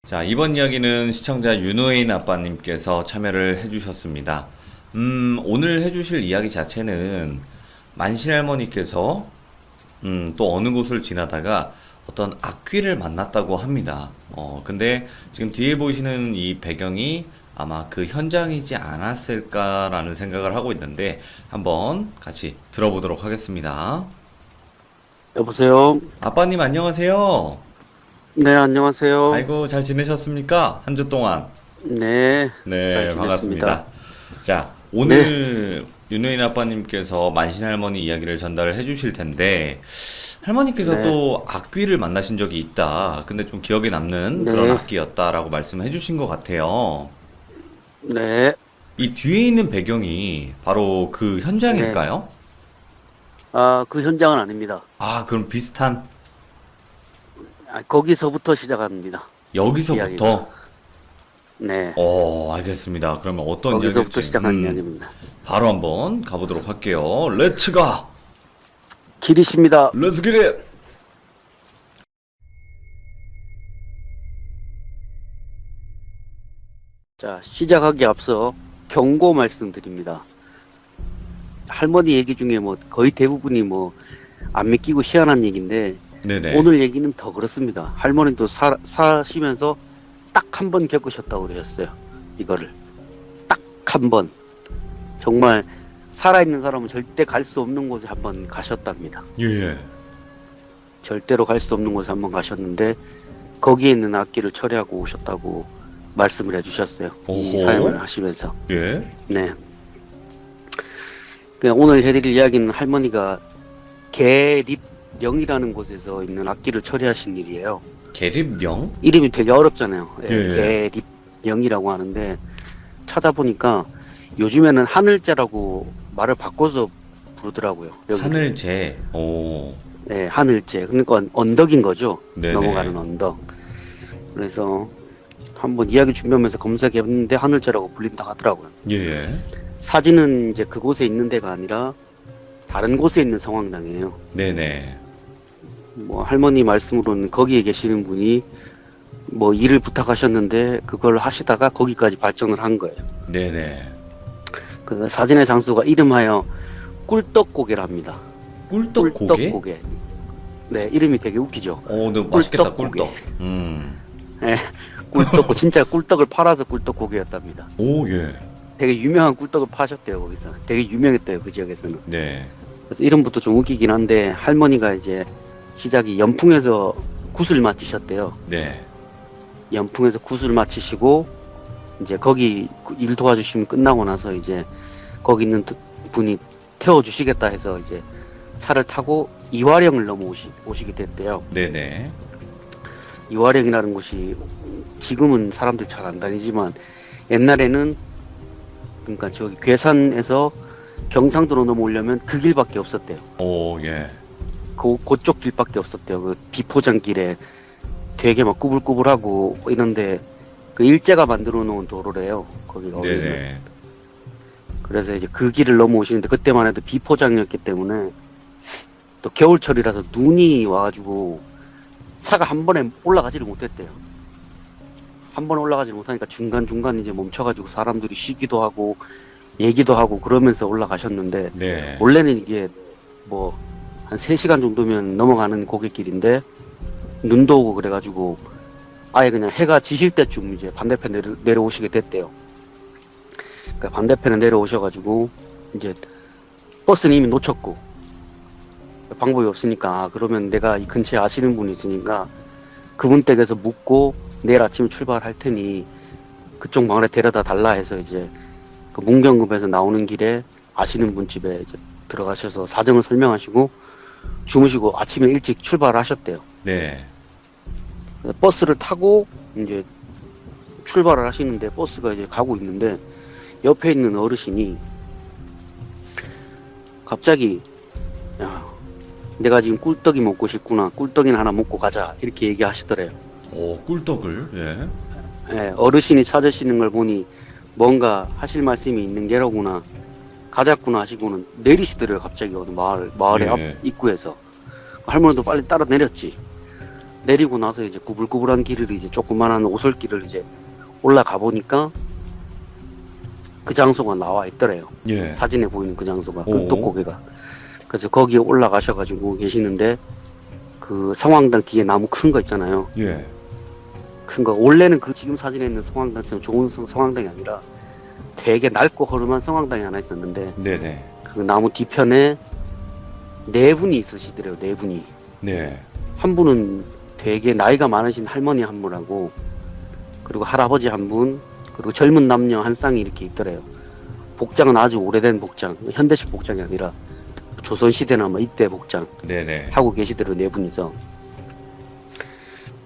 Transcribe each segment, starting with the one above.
자, 이번 이야기는 시청자 윤호인 아빠님께서 참여를 해주셨습니다. 오늘 해주실 이야기 자체는 만신할머니께서 또 어느 곳을 지나다가 어떤 악귀를 만났다고 합니다. 근데 지금 뒤에 보이시는 이 배경이 아마 그 현장이지 않았을까라는 생각을 하고 있는데 한번 같이 들어보도록 하겠습니다. 여보세요? 아빠님 안녕하세요. 네, 안녕하세요. 아이고 잘 지내셨습니까? 한 주 동안. 네, 네, 잘 반갑습니다. 지냈습니다. 자, 네, 오늘 윤호인 아빠님께서 만신할머니 이야기를 전달을 해주실 텐데, 할머니께서 네, 또 악귀를 만나신 적이 있다. 근데 좀 기억에 남는 그런 네, 악귀였다라고 말씀을 해주신 것 같아요. 네, 이 뒤에 있는 배경이 바로 그 네. 현장일까요? 아, 그 현장은 아닙니다. 아, 그럼 비슷한 거기서부터 시작합니다. 이야기가. 여기서부터? 네, 알겠습니다. 그러면 어떤 거기서부터 이야기일지, 시작하는 이야기입니다. 바로 한번 가보도록 할게요. 렛츠 가! 길이십니다. 렛츠 기릿! 자, 시작하기 앞서 경고 말씀드립니다. 할머니 얘기 중에 뭐 거의 대부분이 뭐 안 믿기고 희한한 얘기인데 네네. 오늘 얘기는 더 그렇습니다. 할머니도 사시면서 딱 한 번 겪으셨다고 그러셨어요. 이거를. 딱 한 번. 정말 살아있는 사람은 절대 갈 수 없는 곳에 한번 가셨답니다. 예, 예. 절대로 갈 수 없는 곳에 한번 가셨는데 거기에 있는 악기를 처리하고 오셨다고 말씀을 해주셨어요. 이 오호. 사연을 하시면서. 예. 네. 그냥 오늘 해드릴 이야기는 할머니가 계립령이라는 곳에서 있는 악기를 처리하신 일이에요. 계립령? 이름이 되게 어렵잖아요. 예, 예. 계립령이라고 하는데 찾아보니까 요즘에는 하늘재라고 말을 바꿔서 부르더라고요. 여기. 하늘재. 오. 네, 하늘재. 그러니까 언덕인 거죠. 네네. 넘어가는 언덕. 그래서 한번 이야기 준비하면서 검색해봤는데 하늘재라고 불린다 하더라고요. 예, 예. 사진은 이제 그곳에 있는 데가 아니라 다른 곳에 있는 성황당이에요. 네네. 뭐 할머니 말씀으로는 거기에 계시는 분이 뭐 일을 부탁하셨는데 그걸 하시다가 거기까지 발전을 한 거예요. 네네. 그 사진의 장소가 이름하여 꿀떡고개랍니다. 꿀떡고개? 꿀떡고개. 네, 이름이 되게 웃기죠. 너 맛있겠다, 꿀떡고개. 꿀떡. 네, 꿀떡고 진짜 꿀떡을 팔아서 꿀떡고개였답니다. 오, 예. 되게 유명한 꿀떡을 파셨대요, 거기서. 되게 유명했대요, 그 지역에서는. 네. 그래서 이름부터 좀 웃기긴 한데 할머니가 이제 시작이 연풍에서 굿을 마치셨대요. 네. 연풍에서 굿을 마치시고 이제 거기 일 도와주시면 끝나고 나서 이제 거기 있는 분이 태워주시겠다 해서 이제 차를 타고 이화령을 오시게 됐대요. 네네. 이화령이라는 곳이 지금은 사람들이 잘 안 다니지만 옛날에는 그러니까 저기 괴산에서 경상도로 넘어오려면 그 길밖에 없었대요. 오, 예. 그쪽 길밖에 없었대요. 그 비포장길에 되게 막 꾸불꾸불하고 이런데 그 일제가 만들어 놓은 도로래요. 거기가 원래는. 네네. 그래서 이제 그 길을 넘어오시는데 그때만 해도 비포장이었기 때문에 또 겨울철이라서 눈이 와가지고 차가 한 번에 올라가지를 못했대요. 한 번에 올라가지 못하니까 중간중간 이제 멈춰가지고 사람들이 쉬기도 하고 얘기도 하고 그러면서 올라가셨는데 네. 원래는 이게 뭐 한 3시간 정도면 넘어가는 고갯길인데 눈도 오고 그래가지고 아예 그냥 해가 지실 때쯤 이제 반대편에 내려오시게 됐대요. 그러니까 반대편에 내려오셔가지고 이제 버스는 이미 놓쳤고 방법이 없으니까 그러면 내가 이 근처에 아시는 분이 있으니까 그분 댁에서 묵고 내일 아침에 출발할 테니 그쪽 마을에 데려다 달라 해서 이제 그 문경읍에서 나오는 길에 아시는 분 집에 이제 들어가셔서 사정을 설명하시고 주무시고 아침에 일찍 출발하셨대요. 네. 버스를 타고 이제 출발을 하시는데 버스가 이제 가고 있는데 옆에 있는 어르신이 갑자기 야, 내가 지금 꿀떡이 먹고 싶구나. 꿀떡이나 하나 먹고 가자. 이렇게 얘기하시더래요. 오, 꿀떡을, 예. 예, 어르신이 찾으시는 걸 보니 뭔가 하실 말씀이 있는 게로구나. 가자꾸나 하시고는 내리시더래요. 갑자기 어느 마을의 예. 앞 입구에서. 할머니도 빨리 따라 내렸지. 내리고 나서 이제 구불구불한 길을 이제 조그만한 오솔길을 이제 올라가 보니까 그 장소가 나와 있더래요. 예. 사진에 보이는 그 장소가, 오. 그 떡고개가. 그래서 거기에 올라가셔가지고 계시는데, 그 성황당 뒤에 나무 큰 거 있잖아요. 예. 큰 거. 원래는 그 지금 사진에 있는 성황당처럼 좋은 성황당이 아니라 되게 낡고 허름한 성황당이 하나 있었는데, 네네. 그 나무 뒤편에 네 분이 있으시더래요. 네 분이. 네. 한 분은 되게 나이가 많으신 할머니 한 분하고, 그리고 할아버지 한 분, 그리고 젊은 남녀 한 쌍이 이렇게 있더래요. 복장은 아주 오래된 복장, 현대식 복장이 아니라 조선시대나 뭐 이때 복장 네네. 하고 계시더래요. 네 분이서.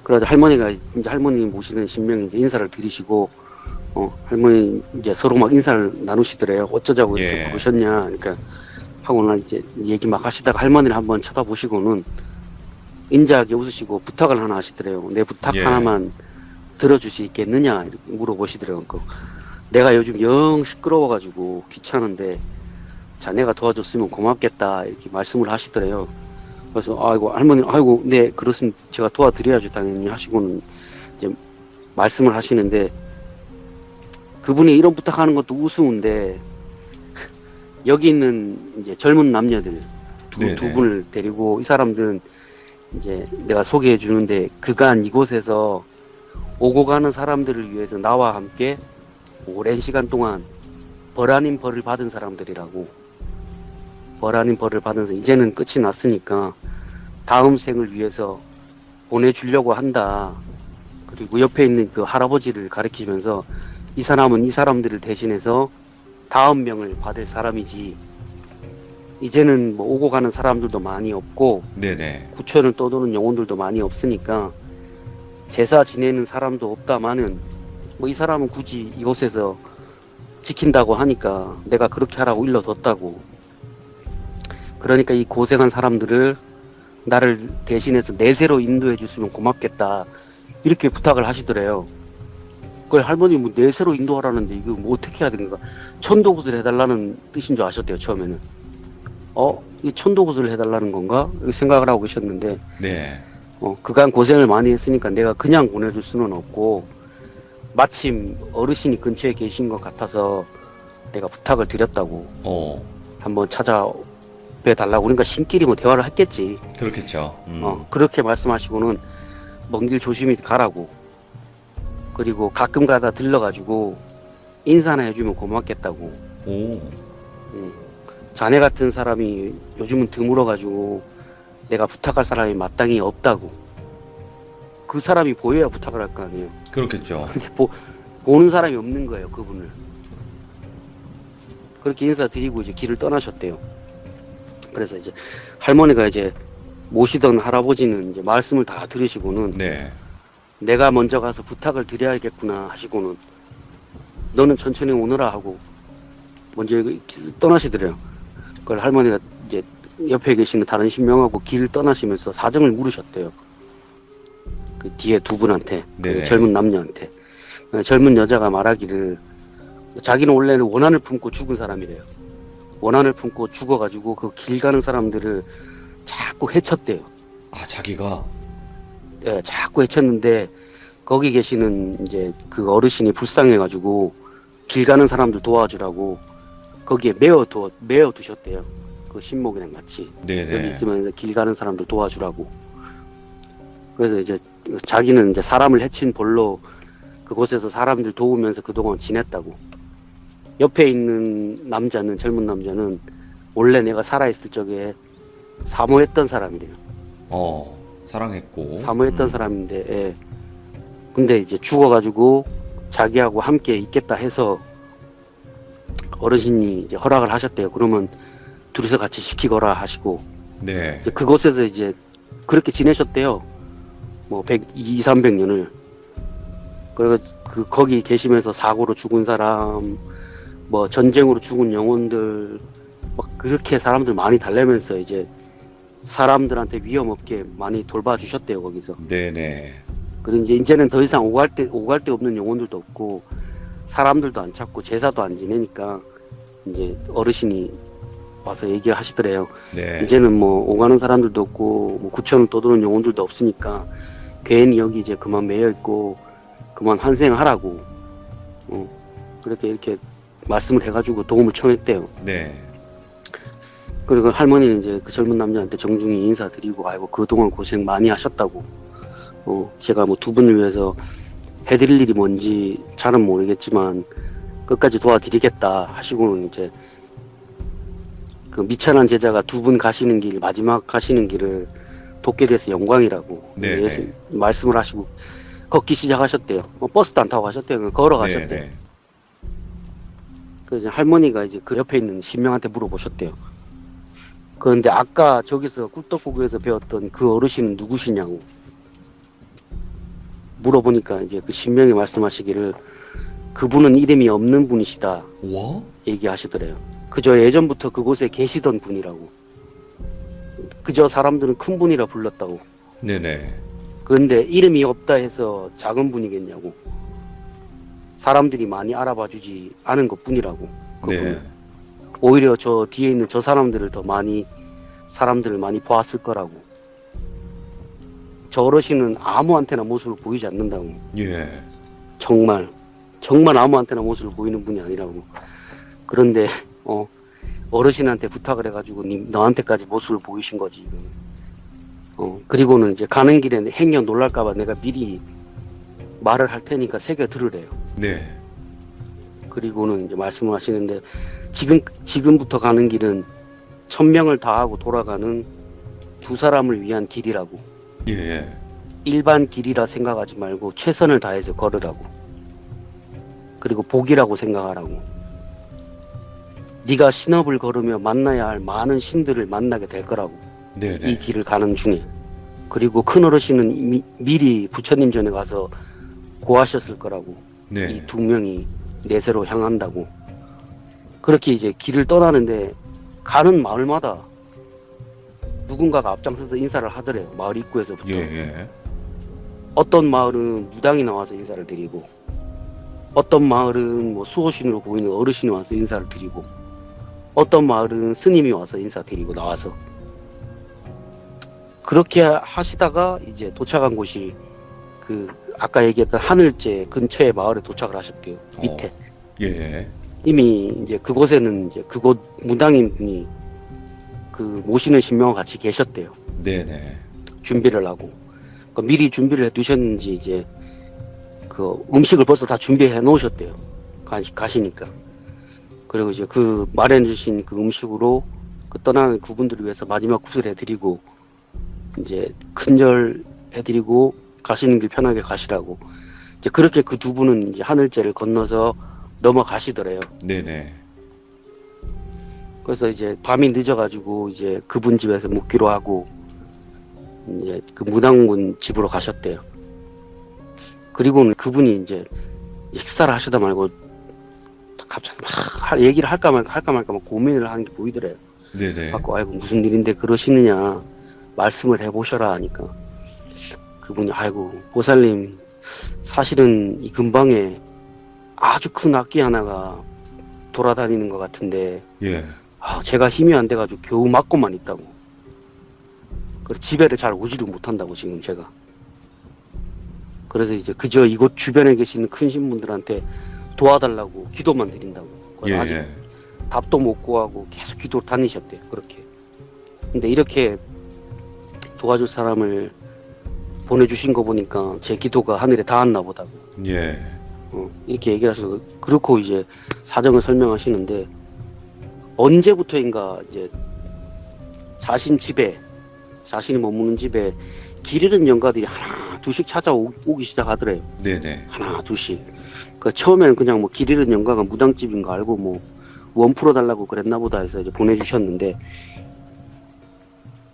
그래서 할머니가 이제 할머니 모시는 신명이 이제 인사를 드리시고, 할머니 이제 서로 막 인사를 나누시더래요. 어쩌자고 이렇게 예. 부르셨냐. 그러니까 하고는 이제 얘기 막 하시다가 할머니를 한번 쳐다보시고는 인자하게 웃으시고 부탁을 하나 하시더래요. 내 부탁 예. 하나만 들어주시겠느냐 이렇게 물어보시더래요. 내가 요즘 영 시끄러워가지고 귀찮은데 자네가 도와줬으면 고맙겠다 이렇게 말씀을 하시더래요. 그래서 아이고 할머니 아이고 네 그렇으면 제가 도와드려야죠 당연히 하시고는 이제 말씀을 하시는데 그분이 이런 부탁하는 것도 우스운데 여기 있는 이제 젊은 남녀들 네네. 두 분을 데리고 이 사람들은 이제 내가 소개해 주는데 그간 이곳에서 오고 가는 사람들을 위해서 나와 함께 오랜 시간 동안 벌 아닌 벌을 받은 사람들이라고. 벌 아닌 벌을 받아서 이제는 끝이 났으니까 다음 생을 위해서 보내주려고 한다. 그리고 옆에 있는 그 할아버지를 가리키면서 이 사람은 이 사람들을 대신해서 다음 명을 받을 사람이지. 이제는 뭐 오고 가는 사람들도 많이 없고 네네. 구천을 떠도는 영혼들도 많이 없으니까 제사 지내는 사람도 없다마는 뭐 이 사람은 굳이 이곳에서 지킨다고 하니까 내가 그렇게 하라고 일러뒀다고. 그러니까 이 고생한 사람들을 나를 대신해서 내세로 인도해 줬으면 고맙겠다 이렇게 부탁을 하시더래요. 그걸 할머니 뭐 내세로 인도하라는데 이거 뭐 어떻게 해야 되는가. 천도굿을 해달라는 뜻인 줄 아셨대요 처음에는. 이 천도굿을 해달라는 건가 이렇게 생각을 하고 계셨는데 네. 그간 고생을 많이 했으니까 내가 그냥 보내줄 수는 없고 마침 어르신이 근처에 계신 것 같아서 내가 부탁을 드렸다고. 한번 찾아뵈 달라고. 그러니까 신끼리 뭐 대화를 했겠지. 그렇겠죠. 그렇게 말씀하시고는 먼 길 조심히 가라고. 그리고 가끔 가다 들러가지고 인사나 해주면 고맙겠다고. 오. 자네 같은 사람이 요즘은 드물어가지고 내가 부탁할 사람이 마땅히 없다고. 그 사람이 보여야 부탁을 할 거 아니에요. 그렇겠죠. 근데 보는 사람이 없는 거예요, 그분을. 그렇게 인사드리고 이제 길을 떠나셨대요. 그래서 이제 할머니가 이제 모시던 할아버지는 이제 말씀을 다 들으시고는 네. 내가 먼저 가서 부탁을 드려야겠구나 하시고는 너는 천천히 오너라 하고 먼저 떠나시더래요. 그걸 할머니가 이제 옆에 계시는 다른 신명하고 길을 떠나시면서 사정을 물으셨대요. 그 뒤에 두 분한테, 그 젊은 남녀한테. 젊은 여자가 말하기를 자기는 원래는 원한을 품고 죽은 사람이래요. 원한을 품고 죽어가지고 그 길 가는 사람들을 자꾸 해쳤대요. 아, 자기가? 예, 자꾸 해쳤는데 거기 계시는 이제 그 어르신이 불쌍해가지고 길 가는 사람들 도와주라고 거기에 메어 두셨대요. 그 신목이랑 같이. 네네. 여기 있으면 길 가는 사람들 도와주라고. 그래서 이제 자기는 이제 사람을 해친 벌로 그곳에서 사람들 도우면서 그동안 지냈다고. 옆에 있는 남자는, 젊은 남자는 원래 내가 살아있을 적에 사모했던 사람이래요. 사랑했고. 사모했던 사람인데, 예. 근데 이제 죽어가지고 자기하고 함께 있겠다 해서 어르신이 이제 허락을 하셨대요. 그러면 둘이서 같이 시키거라 하시고. 네. 이제 그곳에서 이제 그렇게 지내셨대요. 뭐 200~300년을. 그리고 거기 계시면서 사고로 죽은 사람, 뭐 전쟁으로 죽은 영혼들, 막 그렇게 사람들 많이 달래면서 이제 사람들한테 위험 없게 많이 돌봐주셨대요, 거기서. 네네. 그리고 이제는 더 이상 오갈 데 없는 영혼들도 없고, 사람들도 안 찾고, 제사도 안 지내니까, 이제 어르신이 와서 얘기를 하시더래요. 네. 이제는 뭐 오가는 사람들도 없고, 뭐 구천을 떠도는 영혼들도 없으니까, 괜히 여기 이제 그만 매여 있고 그만 환생하라고 그렇게 이렇게 말씀을 해가지고 도움을 청했대요. 네. 그리고 할머니는 이제 그 젊은 남자한테 정중히 인사드리고 아이고 그동안 고생 많이 하셨다고 제가 뭐 두 분을 위해서 해드릴 일이 뭔지 잘은 모르겠지만 끝까지 도와드리겠다 하시고는 이제 그 미천한 제자가 두 분 가시는 길 마지막 가시는 길을 돕게 돼서 영광이라고 네, 예수 네. 말씀을 하시고 걷기 시작하셨대요. 버스도 안 타고 가셨대요. 그냥 걸어가셨대요. 네, 네. 그래서 할머니가 이제 그 옆에 있는 신명한테 물어보셨대요. 그런데 아까 저기서 꿀떡고기에서 배웠던 그 어르신은 누구시냐고 물어보니까 이제 그 신명이 말씀하시기를 그분은 이름이 없는 분이시다 와? 얘기하시더래요. 그저 예전부터 그곳에 계시던 분이라고. 그저 사람들은 큰 분이라 불렀다고. 네네. 그런데 이름이 없다 해서 작은 분이겠냐고. 사람들이 많이 알아봐 주지 않은 것 뿐이라고. 그분은. 네. 오히려 저 뒤에 있는 저 사람들을 더 많이 사람들을 많이 보았을 거라고. 저 어르신은 아무한테나 모습을 보이지 않는다고. 예. 정말 아무한테나 모습을 보이는 분이 아니라고. 그런데 어르신한테 부탁을 해가지고 너한테까지 모습을 보이신 거지. 그리고는 이제 가는 길에 행여 놀랄까봐 내가 미리 말을 할 테니까 새겨 들으래요. 네. 그리고는 이제 말씀을 하시는데 지금부터 가는 길은 천명을 다하고 돌아가는 두 사람을 위한 길이라고. 예. 일반 길이라 생각하지 말고 최선을 다해서 걸으라고. 그리고 복이라고 생각하라고. 네가 신업을 걸으며 만나야 할 많은 신들을 만나게 될 거라고. 네네. 이 길을 가는 중에. 그리고 큰 어르신은 미리 부처님 전에 가서 고하셨을 거라고. 네. 이 두 명이 내세로 향한다고. 그렇게 이제 길을 떠나는데 가는 마을마다 누군가가 앞장서서 인사를 하더래요. 마을 입구에서부터. 예. 어떤 마을은 무당이 나와서 인사를 드리고 어떤 마을은 뭐 수호신으로 보이는 어르신이 와서 인사를 드리고 어떤 마을은 스님이 와서 인사드리고 나와서 그렇게 하시다가 이제 도착한 곳이 그 아까 얘기했던 하늘제 근처의 마을에 도착을 하셨대요. 밑에. 예. 이미 이제 그곳에는 이제 그곳 무당인분이 그 모시는 신명과 같이 계셨대요. 네네. 준비를 하고. 그러니까 미리 준비를 해 두셨는지 이제 그 음식을 벌써 다 준비해 놓으셨대요. 가시니까. 그리고 이제 그 마련해 주신 그 음식으로 그 떠나는 그분들을 위해서 마지막 구슬 해드리고 이제 큰절 해드리고 가시는 길 편하게 가시라고. 이제 그렇게 그 두 분은 이제 하늘제를 건너서 넘어가시더래요. 네네. 그래서 이제 밤이 늦어가지고 이제 그분 집에서 묵기로 하고 이제 그 무당분 집으로 가셨대요. 그리고는 그분이 이제 식사를 하시다 말고 갑자기 막 얘기를 할까 말까 막 고민을 하는 게 보이더래요. 네네. 갖고 아이고 무슨 일인데 그러시느냐 말씀을 해보셔라 하니까 그분이 아이고 보살님 사실은 이 근방에 아주 큰 악기 하나가 돌아다니는 것 같은데 예. 제가 힘이 안 돼가지고 겨우 맞고만 있다고. 그래서 집에를 잘 오지를 못한다고 지금 제가. 그래서 이제 그저 이곳 주변에 계시는 큰 신분들한테 도와달라고 기도만 드린다고. 예. 아직 답도 못 구하고 계속 기도를 다니셨대요. 그렇게. 근데 이렇게 도와줄 사람을 보내주신 거 보니까 제 기도가 하늘에 닿았나 보다고. 예. 이렇게 얘기를 하셔서 그렇고 이제 사정을 설명하시는데 언제부터인가 이제 자신 집에 자신이 머무는 집에 길 잃은 영가들이 하나 둘씩 찾아오기 시작하더래요. 네네. 하나 둘씩. 그 처음에는 그냥 뭐 길 잃은 영가가 무당집인 거 알고 뭐 원 풀어달라고 그랬나 보다 해서 이제 보내주셨는데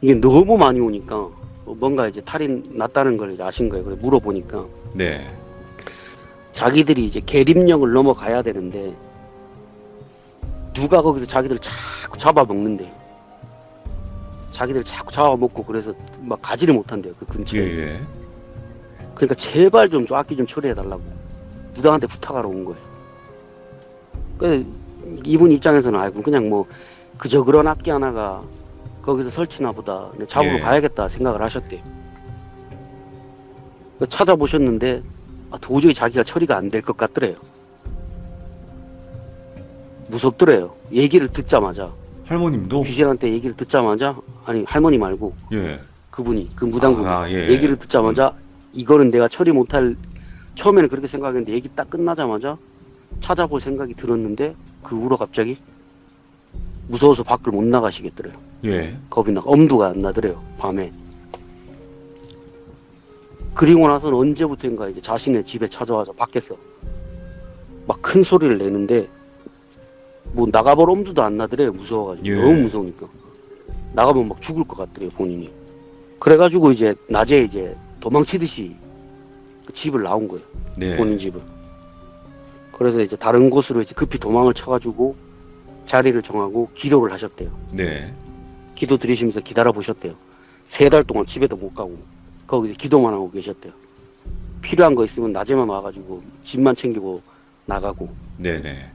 이게 너무 많이 오니까 뭔가 이제 탈이 났다는 걸 이제 아신 거예요. 그래서 물어보니까 네. 자기들이 이제 계림령을 넘어가야 되는데 누가 거기서 자기들 자꾸 잡아먹는데 자기들 자꾸 잡아먹고 그래서 막 가지를 못한대요. 그 근처에. 예. 그러니까 제발 좀 악기 좀 처리해달라고 무당한테 부탁하러 온 거예요. 그래서 이분 입장에서는 아이고 그냥 뭐 그저 그런 악기 하나가 거기서 설치나 보다 잡으러 예. 가야겠다 생각을 하셨대요. 찾아보셨는데 도저히 자기가 처리가 안 될 것 같더래요. 무섭더래요. 얘기를 듣자마자 할머님도? 귀신한테 얘기를 듣자마자 아니 할머니 말고 예. 그분이 그 무당분이 예. 얘기를 듣자마자 이거는 내가 처리 못할 처음에는 그렇게 생각했는데 얘기 딱 끝나자마자 찾아볼 생각이 들었는데 그 후로 갑자기 무서워서 밖을 못 나가시겠더래요. 예. 겁이 나 엄두가 안 나더래요. 밤에. 그리고 나서는 언제부터인가 이제 자신의 집에 찾아와서 밖에서 막 큰 소리를 내는데 뭐 나가볼 엄두도 안 나더래요. 무서워가지고. 예. 너무 무서우니까. 나가면 막 죽을 것 같더래요. 본인이. 그래가지고 이제 낮에 이제 도망치듯이 그 집을 나온 거예요. 네. 본인 집을. 그래서 이제 다른 곳으로 이제 급히 도망을 쳐가지고 자리를 정하고 기도를 하셨대요. 네. 기도 드리시면서 기다려 보셨대요. 3달 동안 집에도 못 가고 거기서 기도만 하고 계셨대요. 필요한 거 있으면 낮에만 와가지고 집만 챙기고 나가고. 네네.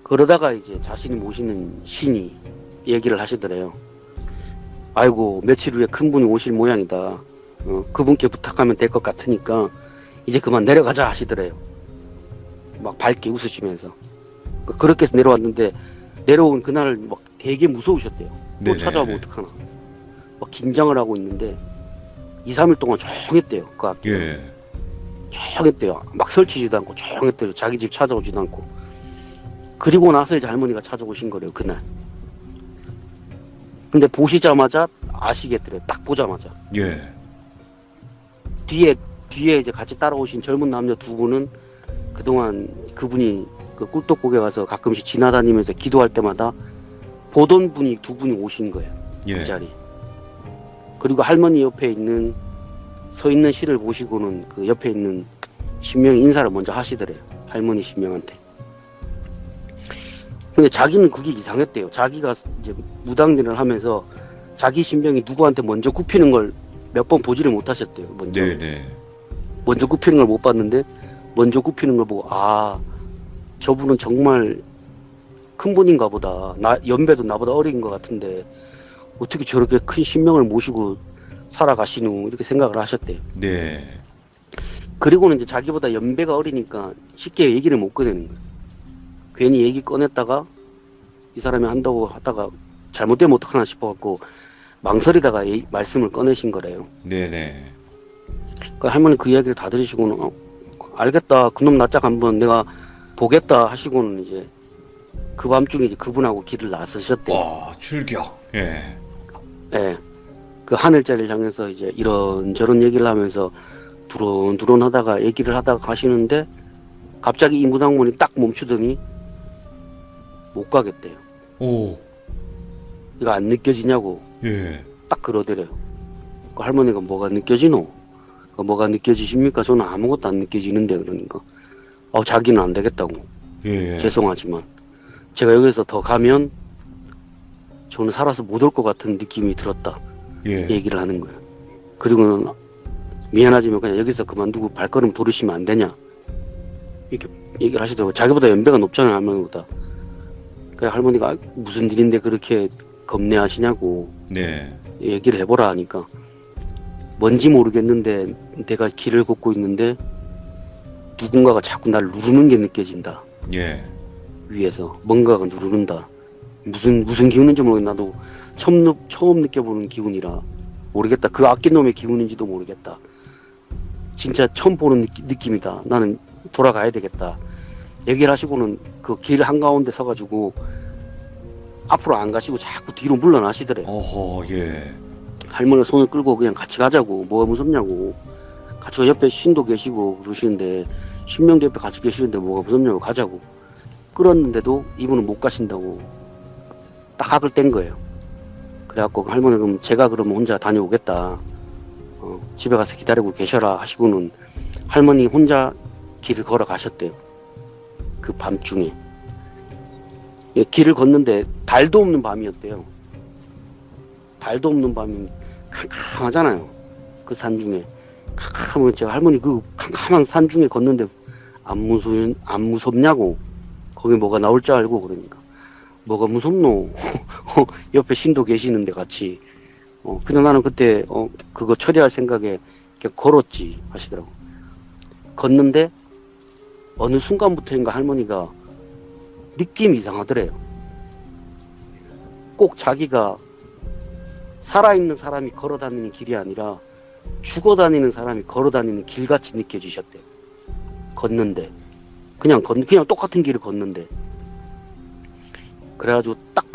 그러다가 이제 자신이 모시는 신이 얘기를 하시더래요. 아이고 며칠 후에 큰 분이 오실 모양이다. 그분께 부탁하면 될 것 같으니까 이제 그만 내려가자 하시더래요. 막 밝게 웃으시면서. 그렇게 해서 내려왔는데 내려온 그날 막 되게 무서우셨대요. 또 네네. 찾아오면 어떡하나. 막 긴장을 하고 있는데 2, 3일 동안 조용했대요. 그 앞에. 예. 조용했대요. 막 설치지도 않고 조용했대요. 자기 집 찾아오지도 않고. 그리고 나서 이제 할머니가 찾아오신 거래요. 그날. 근데 보시자마자 아시겠더래요. 딱 보자마자. 예. 뒤에 이제 같이 따라오신 젊은 남녀 2분은 그동안 그분이 그 꿀떡국에 가서 가끔씩 지나다니면서 기도할 때마다 보던 분이 2분이 오신 거예요. 예. 그 자리. 그리고 할머니 옆에 있는 서 있는 시를 보시고는 그 옆에 있는 신명이 인사를 먼저 하시더래요. 할머니 신명한테. 근데 자기는 그게 이상했대요. 자기가 이제 무당일을 하면서 자기 신명이 누구한테 먼저 굽히는 걸 몇 번 보지를 못하셨대요. 먼저. 네네. 먼저 굽히는 걸 못 봤는데 먼저 굽히는 걸 보고 저분은 정말 큰 분인가 보다. 연배도 나보다 어린 것 같은데 어떻게 저렇게 큰 신명을 모시고 살아가시노 이렇게 생각을 하셨대요. 네. 그리고는 이제 자기보다 연배가 어리니까 쉽게 얘기를 못 꺼내는 거예요. 괜히 얘기 꺼냈다가 이 사람이 한다고 하다가 잘못되면 어떡하나 싶어갖고 망설이다가 말씀을 꺼내신 거래요. 네네. 그 할머니 그 이야기를 다 들으시고는 알겠다. 그놈 낯짝 한번 내가 보겠다 하시고는 이제 그 밤중에 이제 그분하고 길을 나서셨대요. 와, 출격. 예. 예. 그 하늘자리를 향해서 이제 이런저런 얘기를 하면서 두런두런 하다가 얘기를 하다가 가시는데 갑자기 이 무당분이 딱 멈추더니 못 가겠대요. 오. 이거 안 느껴지냐고 예. 딱 그러더래요. 그 할머니가 뭐가 느껴지노? 뭐가 느껴지십니까? 저는 아무것도 안 느껴지는데 그러니까 자기는 안 되겠다고. 예. 죄송하지만 제가 여기서 더 가면 저는 살아서 못 올 것 같은 느낌이 들었다. 예. 얘기를 하는 거예요. 그리고는 미안하지만 그냥 여기서 그만두고 발걸음 돌리시면 안 되냐 이렇게 얘기를 하시더라고요. 자기보다 연배가 높잖아요. 할머니보다. 그래 할머니가 무슨 일인데 그렇게 겁내하시냐고 네. 얘기를 해보라 하니까 뭔지 모르겠는데 내가 길을 걷고 있는데 누군가가 자꾸 날 누르는 게 느껴진다. 예. 위에서 뭔가가 누르는다. 무슨 기운인지 모르겠다. 나도 처음 느껴보는 기운이라 모르겠다. 그 아낀 놈의 기운인지도 모르겠다. 진짜 처음 보는 느낌이다. 나는 돌아가야 되겠다. 얘기를 하시고는 그 길 한가운데 서가지고 앞으로 안 가시고 자꾸 뒤로 물러나시더래요. 어허, 예. 할머니 손을 끌고 그냥 같이 가자고. 뭐가 무섭냐고. 같이 옆에 신도 계시고 그러시는데 신명도 옆에 같이 계시는데 뭐가 무섭냐고. 가자고. 끌었는데도 이분은 못 가신다고 딱 학을 뗀 거예요. 그래갖고 할머니 그럼 제가 그러면 혼자 다녀오겠다. 집에 가서 기다리고 계셔라 하시고는 할머니 혼자 길을 걸어 가셨대요. 그 밤중에. 길을 걷는데 달도 없는 밤이었대요. 달도 없는 밤이 캄캄하잖아요. 그 산 중에. 캄캄하면 제가 할머니 그 캄캄한 산 중에 걷는데 안 무섭냐고. 거기 뭐가 나올 줄 알고 그러니까. 뭐가 무섭노? 옆에 신도 계시는데 같이. 근데 나는 그때 그거 처리할 생각에 걸었지 하시더라고. 걷는데 어느 순간부터인가 할머니가 느낌이 이상하더래요. 꼭 자기가 살아있는 사람이 걸어다니는 길이 아니라 죽어다니는 사람이 걸어다니는 길같이 느껴지셨대. 걷는데 그냥 똑같은 길을 걷는데, 그래가지고 딱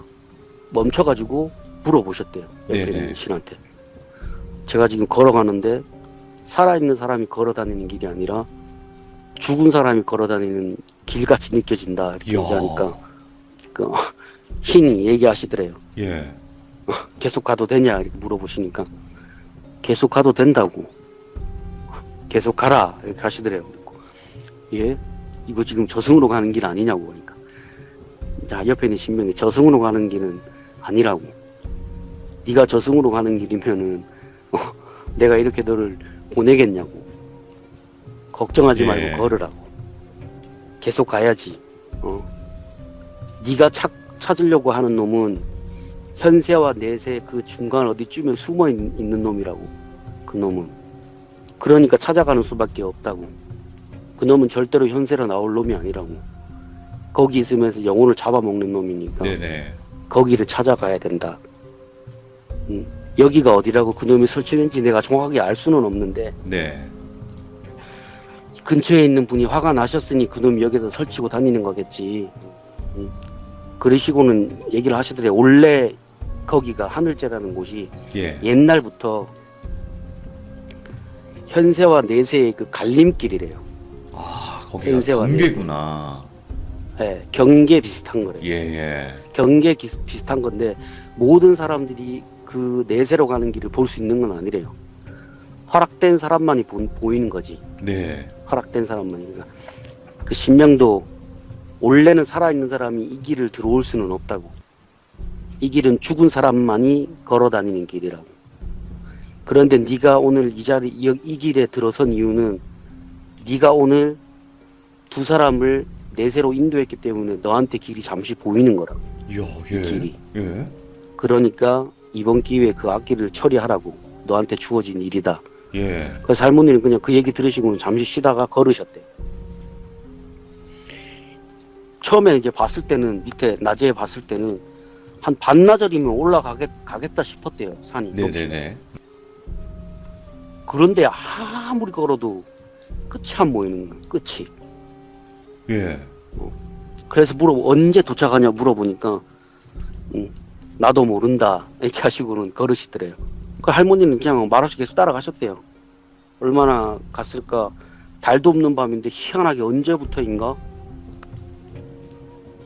멈춰가지고 물어보셨대요. 옆에 네네. 있는 신한테. 제가 지금 걸어가는데 살아있는 사람이 걸어다니는 길이 아니라 죽은 사람이 걸어다니는 길같이 느껴진다 이렇게 이야. 얘기하니까 그 신이 얘기하시더래요. 예. 계속 가도 되냐 이렇게 물어보시니까 계속 가도 된다고, 계속 가라 이렇게 하시더래요. 그리고 예? 이거 지금 저승으로 가는 길 아니냐고. 그러니까 자, 옆에 있는 신명이 저승으로 가는 길은 아니라고. 네가 저승으로 가는 길이면은 내가 이렇게 너를 보내겠냐고. 걱정하지 예. 말고 걸으라고. 계속 가야지. 네가 찾으려고 하는 놈은 현세와 내세 그 중간 어디쯤에 숨어 있는 놈이라고. 그 놈은. 그러니까 찾아가는 수밖에 없다고. 그 놈은 절대로 현세로 나올 놈이 아니라고. 거기 있으면서 영혼을 잡아먹는 놈이니까 네네. 거기를 찾아가야 된다. 여기가 어디라고 그 놈이 설치는지 내가 정확하게 알 수는 없는데 네. 근처에 있는 분이 화가 나셨으니 그 놈이 여기서 설치고 다니는 거겠지. 그러시고는 얘기를 하시더래요. 원래 거기가 하늘제라는 곳이 예. 옛날부터 현세와 내세의 그 갈림길이래요. 아, 거기가 현세와 경계구나. 네, 경계 비슷한 거래요. 예, 예. 경계 비슷한 건데 모든 사람들이 그 내세로 가는 길을 볼 수 있는 건 아니래요. 허락된 사람만이 보이는 거지. 네. 허락된 사람만이. 그러니까 그 신명도 원래는 살아있는 사람이 이 길을 들어올 수는 없다고. 이 길은 죽은 사람만이 걸어다니는 길이라고. 그런데 네가 오늘 이 길에 들어선 이유는 네가 오늘 두 사람을 내세로 인도했기 때문에 너한테 길이 잠시 보이는 거라고. 이야, 이 예. 길이. 예. 그러니까 이번 기회에 그 악기를 처리하라고. 너한테 주어진 일이다. 예. 그래서 할머니는 그냥 그 얘기 들으시고는 잠시 쉬다가 걸으셨대. 처음에 이제 봤을 때는 밑에 낮에 봤을 때는 한 반나절이면 올라가겠다 싶었대요. 산이. 네네네. 그런데 아무리 걸어도 끝이 안 보이는 거야. 끝이. 예. 그래서 언제 도착하냐 물어보니까 나도 모른다 이렇게 하시고는 걸으시더래요. 그 할머니는 그냥 말없이 계속 따라가셨대요. 얼마나 갔을까. 달도 없는 밤인데 희한하게 언제부터인가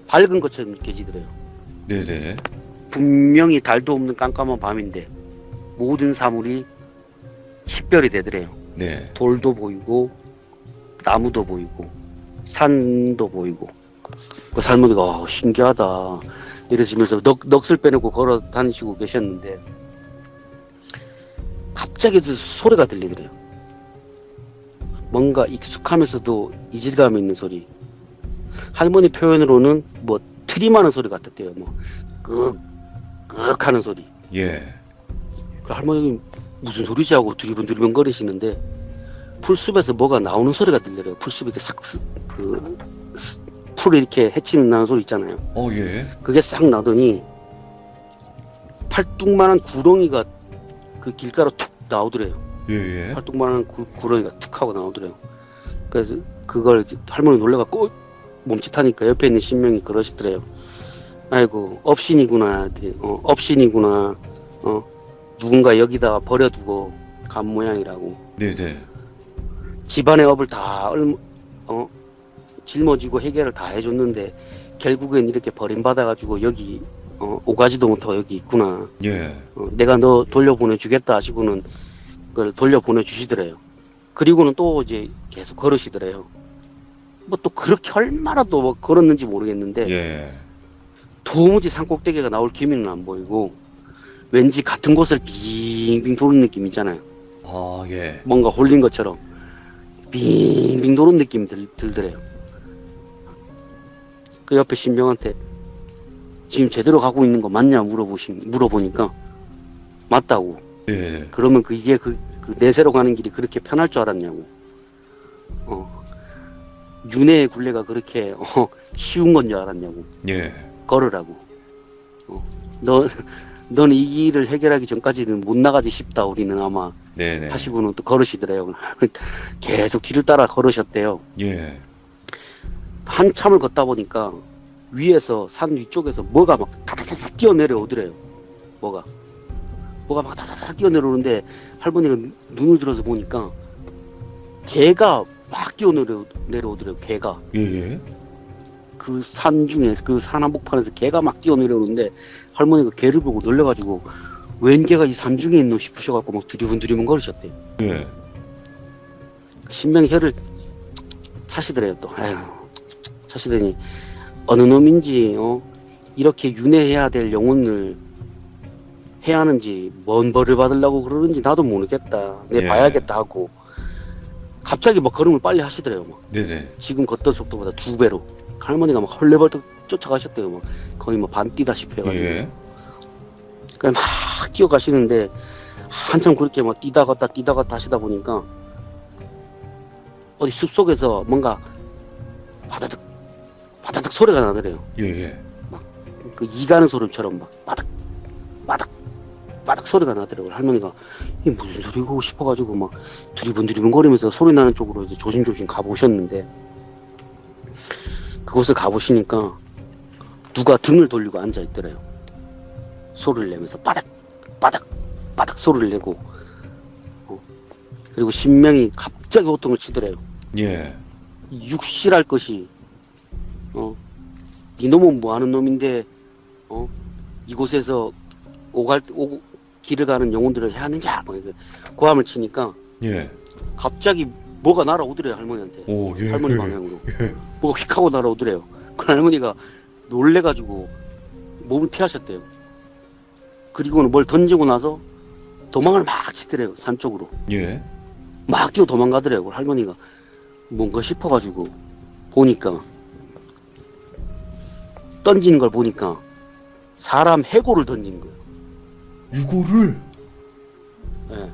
밝은 것처럼 느껴지더래요. 네네. 분명히 달도 없는 깜깜한 밤인데 모든 사물이 식별이 되더래요. 네. 돌도 보이고 나무도 보이고 산도 보이고. 그 할머니가 신기하다 이러시면서 넋을 빼놓고 걸어 다니시고 계셨는데 갑자기 소리가 들리더래요. 뭔가 익숙하면서도 이질감 있는 소리. 할머니 표현으로는 뭐 트림하는 소리 같았대요. 뭐 끄끄 하는 소리. 예. 그 할머니 무슨 소리지 하고 두리번두리번 거리시는데 풀숲에서 뭐가 나오는 소리가 들려요. 풀숲에 풀 이렇게 헤치는 나는 소리 있잖아요. 예. 그게 싹 나더니 팔뚝만한 구렁이가 그 길가로 툭 나오더래요. 예. 팔뚝만한 구렁이가 툭 하고 나오더래요. 그래서 그걸 이제 할머니 놀래갖고 멈칫하니까 옆에 있는 신명이 그러시더래요. 아이고 업신이구나. 업신이구나. 누군가 여기다가 버려두고 간 모양이라고. 네네. 집안의 업을 다 짊어지고 해결을 다 해줬는데 결국엔 이렇게 버림받아가지고 여기 오가지도 못하고 여기 있구나. 예. 내가 너 돌려보내주겠다 하시고는 그걸 돌려보내주시더래요. 그리고는 또 이제 계속 걸으시더래요. 뭐 또 그렇게 얼마나 또 걸었는지 모르겠는데 예. 도무지 산꼭대기가 나올 기미는 안 보이고 왠지 같은 곳을 빙빙 도는 느낌 있잖아요. 아, 예. 뭔가 홀린 것처럼 빙빙 도는 느낌이 들더래요. 그 옆에 신병한테 지금 제대로 가고 있는 거 맞냐 물어보니까 맞다고. 네. 그러면 이게 그 내세로 가는 길이 그렇게 편할 줄 알았냐고. 윤회의 굴레가 그렇게 쉬운 건 줄 알았냐고. 예. 걸으라고. 너는 이 길을 해결하기 전까지는 못 나가지 싶다. 우리는 아마 네네. 하시고는 또 걸으시더래요. 계속 뒤를 따라 걸으셨대요. 예. 한참을 걷다 보니까 위에서 산 위쪽에서 뭐가 막 다다다다 뛰어내려오더래요. 뭐가 막 다다다다 뛰어내려오는데 할머니가 눈을 들어서 보니까 개가 막 뛰어내려오더래요. 개가. 예. 그 산 중에 그 산 한복판에서 개가 막 뛰어내려오는데 할머니가 개를 보고 놀래가지고 웬 개가 이 산 중에 있노 싶으셔갖고 막 두리번두리번 거리셨대요. 예. 신명이 혀를 차시더래요. 또 아휴 차시더니 어느 놈인지 이렇게 윤회해야 될 영혼을 해야 하는지 뭔 벌을 받으려고 그러는지 나도 모르겠다. 내 예. 봐야겠다 하고 갑자기 막 걸음을 빨리 하시더래요. 막 네네. 지금 걷던 속도보다 2배로 할머니가 막 헐레벌떡 쫓아가셨대요. 막 거의 뭐 반 뛰다시피 해가지고 예. 그냥 막 뛰어가시는데 한참 그렇게 막 뛰다 갔다 하시다 보니까 어디 숲속에서 뭔가 바다득 소리가 나더래요. 예. 그 이 가는 소리처럼 막 바닥 소리가 나더라고요. 할머니가 이게 무슨 소리고 싶어가지고 막 두리번두리번 거리면서 소리 나는 쪽으로 이제 조심조심 가보셨는데 그곳을 가보시니까 누가 등을 돌리고 앉아 있더래요. 소리를 내면서 바닥 소리를 내고 그리고 신명이 갑자기 호통을 치더래요. 예. 육실할 것이 이놈은 뭐하는 놈인데 이곳에서 길을 가는 영혼들을 해야 하느냐 뭐 이렇게 고함을 치니까 예. 갑자기 뭐가 날아오더래요. 할머니한테. 오, 예. 할머니 방향으로 예. 뭐가 휙 하고 날아오더래요. 그 할머니가 놀래가지고 몸을 피하셨대요. 그리고는 뭘 던지고 나서 도망을 막 치더래요. 산 쪽으로 예. 막 뛰어 도망가더래요. 그 할머니가 뭔가 싶어가지고 보니까 던지는 걸 보니까 사람 해골을 던진 거예요. 유골을? 예.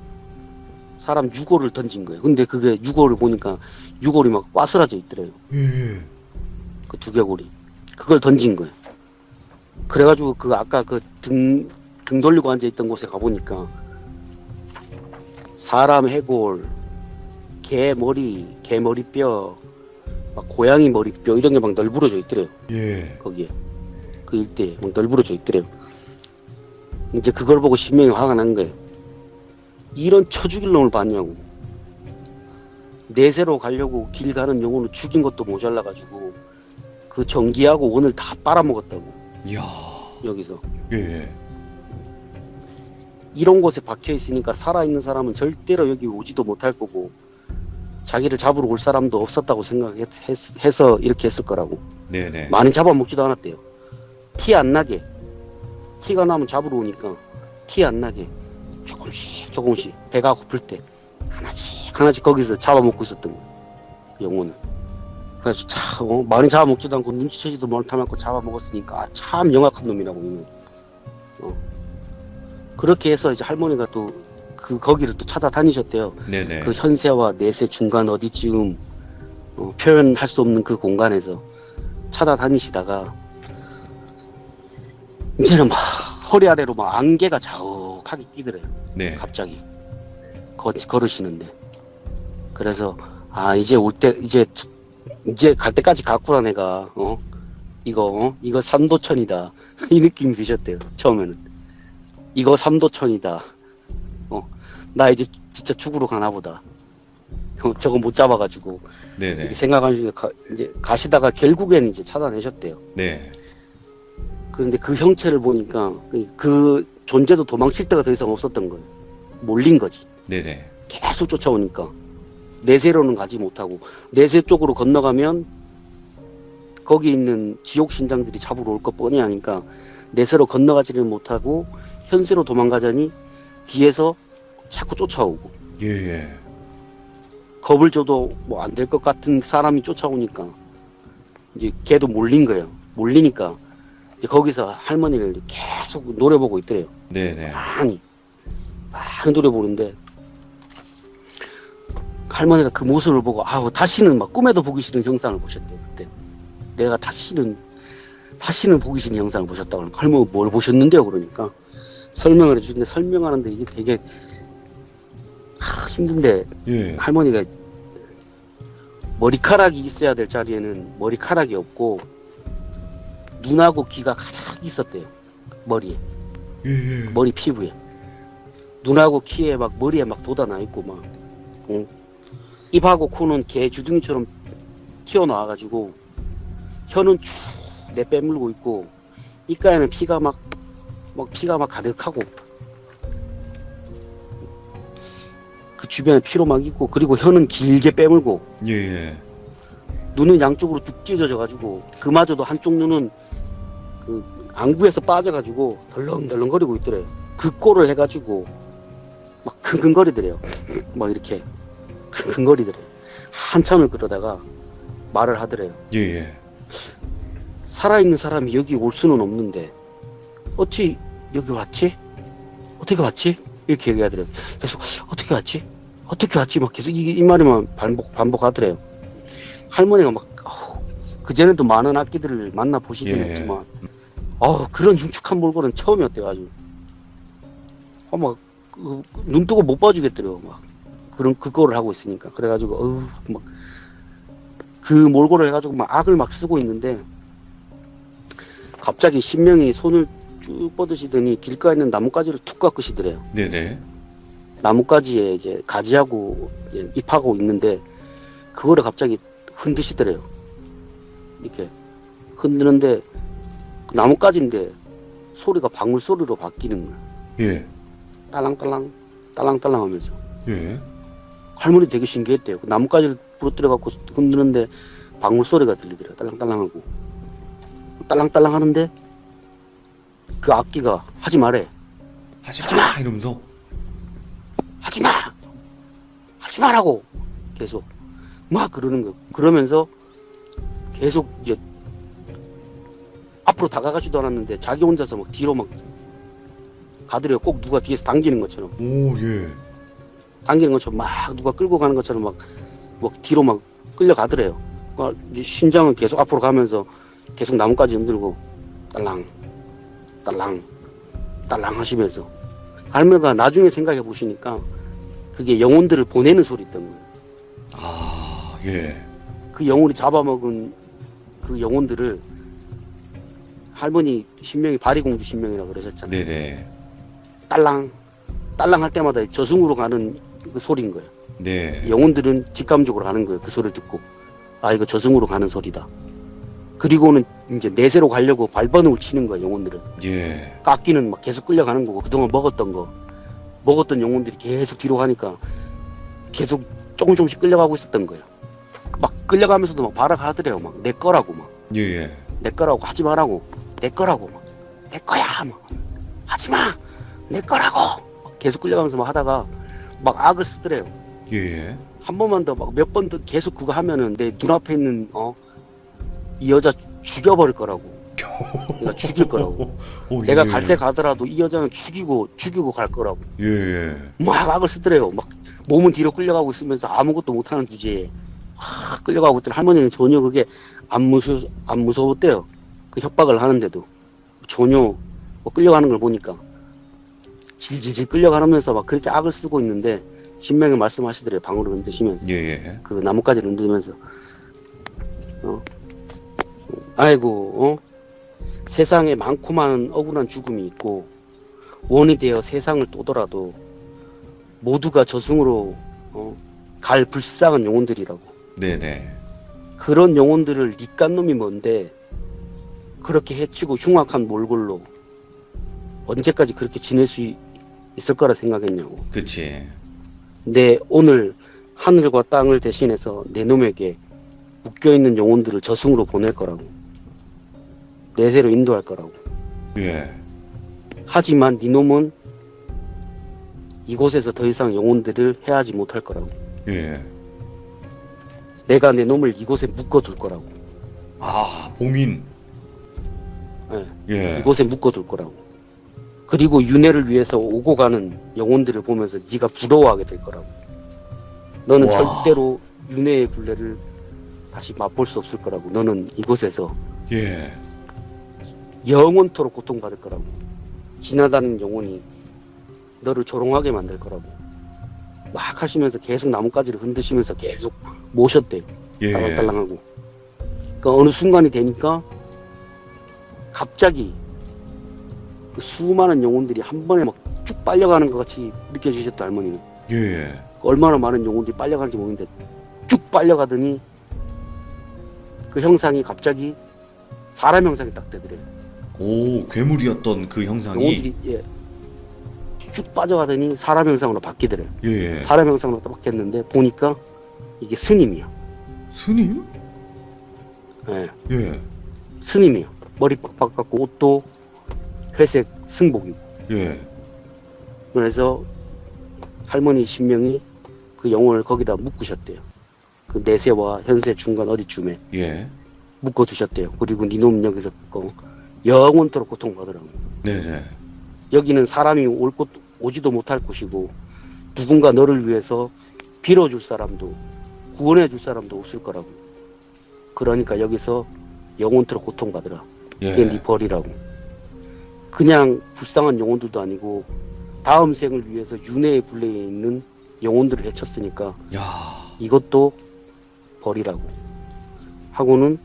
사람 유골을 던진 거예요. 근데 그게 유골을 보니까 유골이 막 와스라져 있더래요. 예. 그 두개골이. 그걸 던진 거예요. 그래가지고 그 아까 그 등 돌리고 앉아있던 곳에 가보니까 사람 해골, 개 머리뼈, 막 고양이 머리뼈 이런 게 막 널브러져 있더래요. 예. 거기에. 그 일대에 막 널브러져 있더래요. 이제 그걸 보고 신명이 화가 난 거예요. 이런 쳐 죽일 놈을 봤냐고. 내세로 가려고 길 가는 영혼을 죽인 것도 모자라가지고 그 전기하고 원을 다 빨아먹었다고. 이야. 여기서. 예. 이런 곳에 박혀있으니까 살아있는 사람은 절대로 여기 오지도 못할 거고 자기를 잡으러 올 사람도 없었다고 생각해서 이렇게 했을 거라고. 네네. 많이 잡아먹지도 않았대요. 티 안 나게. 티가 나면 잡으러 오니까 티 안 나게 조금씩 배가 고플 때 하나씩 거기서 잡아먹고 있었던 거예요. 영혼은. 그래서 참 많이 잡아먹지도 않고 눈치채지도 못하면서 잡아먹었으니까 참 영악한 놈이라고. 이놈. 그렇게 해서 이제 할머니가 또 거기를 또 찾아다니셨대요. 네네. 그 현세와 내세 중간 어디쯤 표현할 수 없는 그 공간에서 찾아다니시다가 이제는 막 허리 아래로 막 안개가 자욱하게 끼더래요. 네. 갑자기 걸으시는데. 그래서 이제 이제 갈 때까지 갔구나 내가. 이거 삼도천이다. 이 느낌이 드셨대요. 처음에는. 이거 삼도천이다. 나 이제 진짜 죽으러 가나 보다. 저거 못 잡아가지고. 네네. 이렇게 생각하시고 이제 가시다가 결국에는 이제 찾아내셨대요. 네. 그런데 그 형체를 보니까 그 존재도 도망칠 데가 더 이상 없었던 거예요. 몰린 거지. 네네. 계속 쫓아오니까 내세로는 가지 못하고 내세 쪽으로 건너가면 거기 있는 지옥 신장들이 잡으러 올 것 뻔히 하니까 내세로 건너가지를 못하고 현세로 도망가자니 뒤에서 자꾸 쫓아오고 예. 겁을 줘도 뭐 안 될 것 같은 사람이 쫓아오니까 이제 걔도 몰린 거예요. 몰리니까 이제 거기서 할머니를 계속 노려보고 있더래요. 네네. 많은 노래 부르는데 할머니가 그 모습을 보고 아우 다시는 막 꿈에도 보기 싫은 형상을 보셨대요. 그때 내가 다시는 보기 싫은 형상을 보셨다고 그러니까 할머니 뭘 보셨는데요? 그러니까 설명을 해주는데 설명하는데 이게 되게 힘든데 예. 할머니가 머리카락이 있어야 될 자리에는 머리카락이 없고 눈하고 귀가 가득 있었대요. 머리에 예. 머리 피부에 눈하고 귀에 막 머리에 막 돋아나 있고 막 입하고 코는 개 주둥이처럼 튀어나와가지고 혀는 쭉 내빼물고 있고 입가에는 피가 막 가득하고 그 주변에 피로 막 있고 그리고 혀는 길게 빼물고 예. 눈은 양쪽으로 쭉 찢어져가지고 그마저도 한쪽 눈은 그 안구에서 빠져가지고 덜렁덜렁거리고 있더래요. 그 꼴을 해가지고 막 킁킁거리더래요. 막 이렇게 킁킁거리더래요. 한참을 그러다가 말을 하더래요. 예. 살아있는 사람이 여기 올 수는 없는데 어찌 여기 왔지? 어떻게 왔지? 이렇게 얘기하더래요. 계속 어떻게 왔지? 막 계속 이 말이만 반복하더래요. 할머니가 막 그전에도 많은 악기들을 만나보시긴 예. 했지만 그런 흉측한 몰골은 처음이었대요. 아주 눈 뜨고 못 봐주겠더래요. 막 그런 그거를 하고 있으니까 그래가지고 막 그 몰골을 해가지고 막 악을 막 쓰고 있는데 갑자기 신명이 손을 쭉 뻗으시더니 길가에 있는 나뭇가지를 툭 깎으시더래요. 네네. 나뭇가지에 이제 가지하고 이제 잎하고 있는데 그거를 갑자기 흔드시더래요. 이렇게 흔드는데 그 나뭇가지인데 소리가 방울 소리로 바뀌는 거야. 예. 딸랑딸랑 딸랑딸랑 하면서 예. 할머니 되게 신기했대요. 그 나뭇가지를 부러뜨려 갖고 흔드는데 방울 소리가 들리더래요. 딸랑딸랑하고 딸랑딸랑 하는데 그 악기가 하지 말해. 하지마 이러면서. 하지마! 하지마라고! 계속 막 그러는 거예요. 그러면서 계속 이제 앞으로 다가가지도 않았는데 자기 혼자서 막 뒤로 막 가더래요. 꼭 누가 뒤에서 당기는 것처럼. 오, 예. 당기는 것처럼 막 누가 끌고 가는 것처럼 막 뒤로 막 끌려가더래요. 이제 심장은 계속 앞으로 가면서 계속 나뭇가지 흔들고 딸랑 딸랑 딸랑 하시면서 할머니가 나중에 생각해 보시니까 그게 영혼들을 보내는 소리였던 거예요. 아, 예. 그 영혼이 잡아먹은 그 영혼들을 할머니 신명이 바리공주 신명이라고 그러셨잖아요. 네네. 딸랑 딸랑 할 때마다 저승으로 가는 그 소리인 거예요. 네. 영혼들은 직감적으로 가는 거예요. 그 소리를 듣고 이거 저승으로 가는 소리다. 그리고는 이제 내세로 가려고 발버둥을 치는 거예요. 영혼들은. 예. 깎기는 막 계속 끌려가는 거고 그동안 먹었던 영혼들이 계속 뒤로 가니까 계속 조금씩 끌려가고 있었던 거예요. 막 끌려가면서도 막 발악하더래요. 막 내 거라고 막 예. 내 거라고 하지 말라고 내 거라고 막 내 거야 막 하지 마 내 거라고 막 계속 끌려가면서 막 하다가 막 악을 쓰더래요. 예. 한 번만 더 막 몇 번 더 계속 그거 하면은 내 눈앞에 있는 이 여자 죽여버릴 거라고. 내가 죽일 거라고. 오, 내가 예. 갈 때 가더라도 이 여자는 죽이고 갈 거라고. 예. 막 악을 쓰더래요. 막 몸은 뒤로 끌려가고 있으면서 아무것도 못하는 주제에 확 끌려가고 있더니 할머니는 전혀 그게 안 무서웠대요. 그 협박을 하는데도 전혀 뭐 끌려가는 걸 보니까 질질질 끌려가면서 막 그렇게 악을 쓰고 있는데 신명이 말씀하시더래요. 방울을 흔드시면서 예. 그 나뭇가지를 흔들면서 아이고 세상에 많고 많은 억울한 죽음이 있고 원이 되어 세상을 떠돌아도 모두가 저승으로 갈 불쌍한 영혼들이라고. 네네. 그런 영혼들을 니깐 놈이 뭔데 그렇게 해치고 흉악한 몰골로 언제까지 그렇게 지낼 수 있을 거라 생각했냐고. 그치. 내 오늘 하늘과 땅을 대신해서 내 놈에게 묶여있는 영혼들을 저승으로 보낼 거라고. 내세로 인도할 거라고. 예. 하지만 네 놈은 이곳에서 더 이상 영혼들을 해하지 못할 거라고. 예. 내가 내 놈을 이곳에 묶어둘 거라고. 아, 봉인. 예, 예. 이곳에 묶어둘 거라고. 그리고 윤회를 위해서 오고 가는 영혼들을 보면서 네가 부러워하게 될 거라고. 너는 와. 절대로 윤회의 굴레를 다시 맛볼 수 없을 거라고. 너는 이곳에서 예. 영원토록 고통받을 거라고. 지나다니는 영혼이 너를 조롱하게 만들 거라고. 막 하시면서 계속 나뭇가지를 흔드시면서 계속 모셨대요. 예. 딸랑딸랑하고. 그러니까 어느 순간이 되니까 갑자기 그 수많은 영혼들이 한 번에 막 쭉 빨려가는 것 같이 느껴지셨다, 할머니는. 예. 얼마나 많은 영혼들이 빨려가는지 모르겠는데 쭉 빨려가더니 그 형상이 갑자기 사람 형상이 딱 되더래요. 오, 괴물이었던 그 형상이. 영혼들이 예, 쭉 빠져가더니 사람 형상으로 바뀌더래요. 예. 사람 형상으로 딱 바뀌었는데 보니까 이게 스님이야. 스님? 예, 예. 스님이요. 머리 빡빡 깎고 옷도 회색 승복이고. 예. 그래서 할머니 신명이 그 영혼을 거기다 묶으셨대요. 그 내세와 현세 중간 어디쯤에 예. 묶어두셨대요. 그리고 니놈 여기서 영원토록 고통받으라고. 네네. 여기는 사람이 오지도 못할 곳이고 누군가 너를 위해서 빌어줄 사람도 구원해줄 사람도 없을 거라고. 그러니까 여기서 영원토록 고통받으라. 예. 그게 네 벌이라고. 그냥 불쌍한 영혼들도 아니고 다음 생을 위해서 윤회의 굴레에 있는 영혼들을 해쳤으니까 야. 이것도 벌이라고 하고는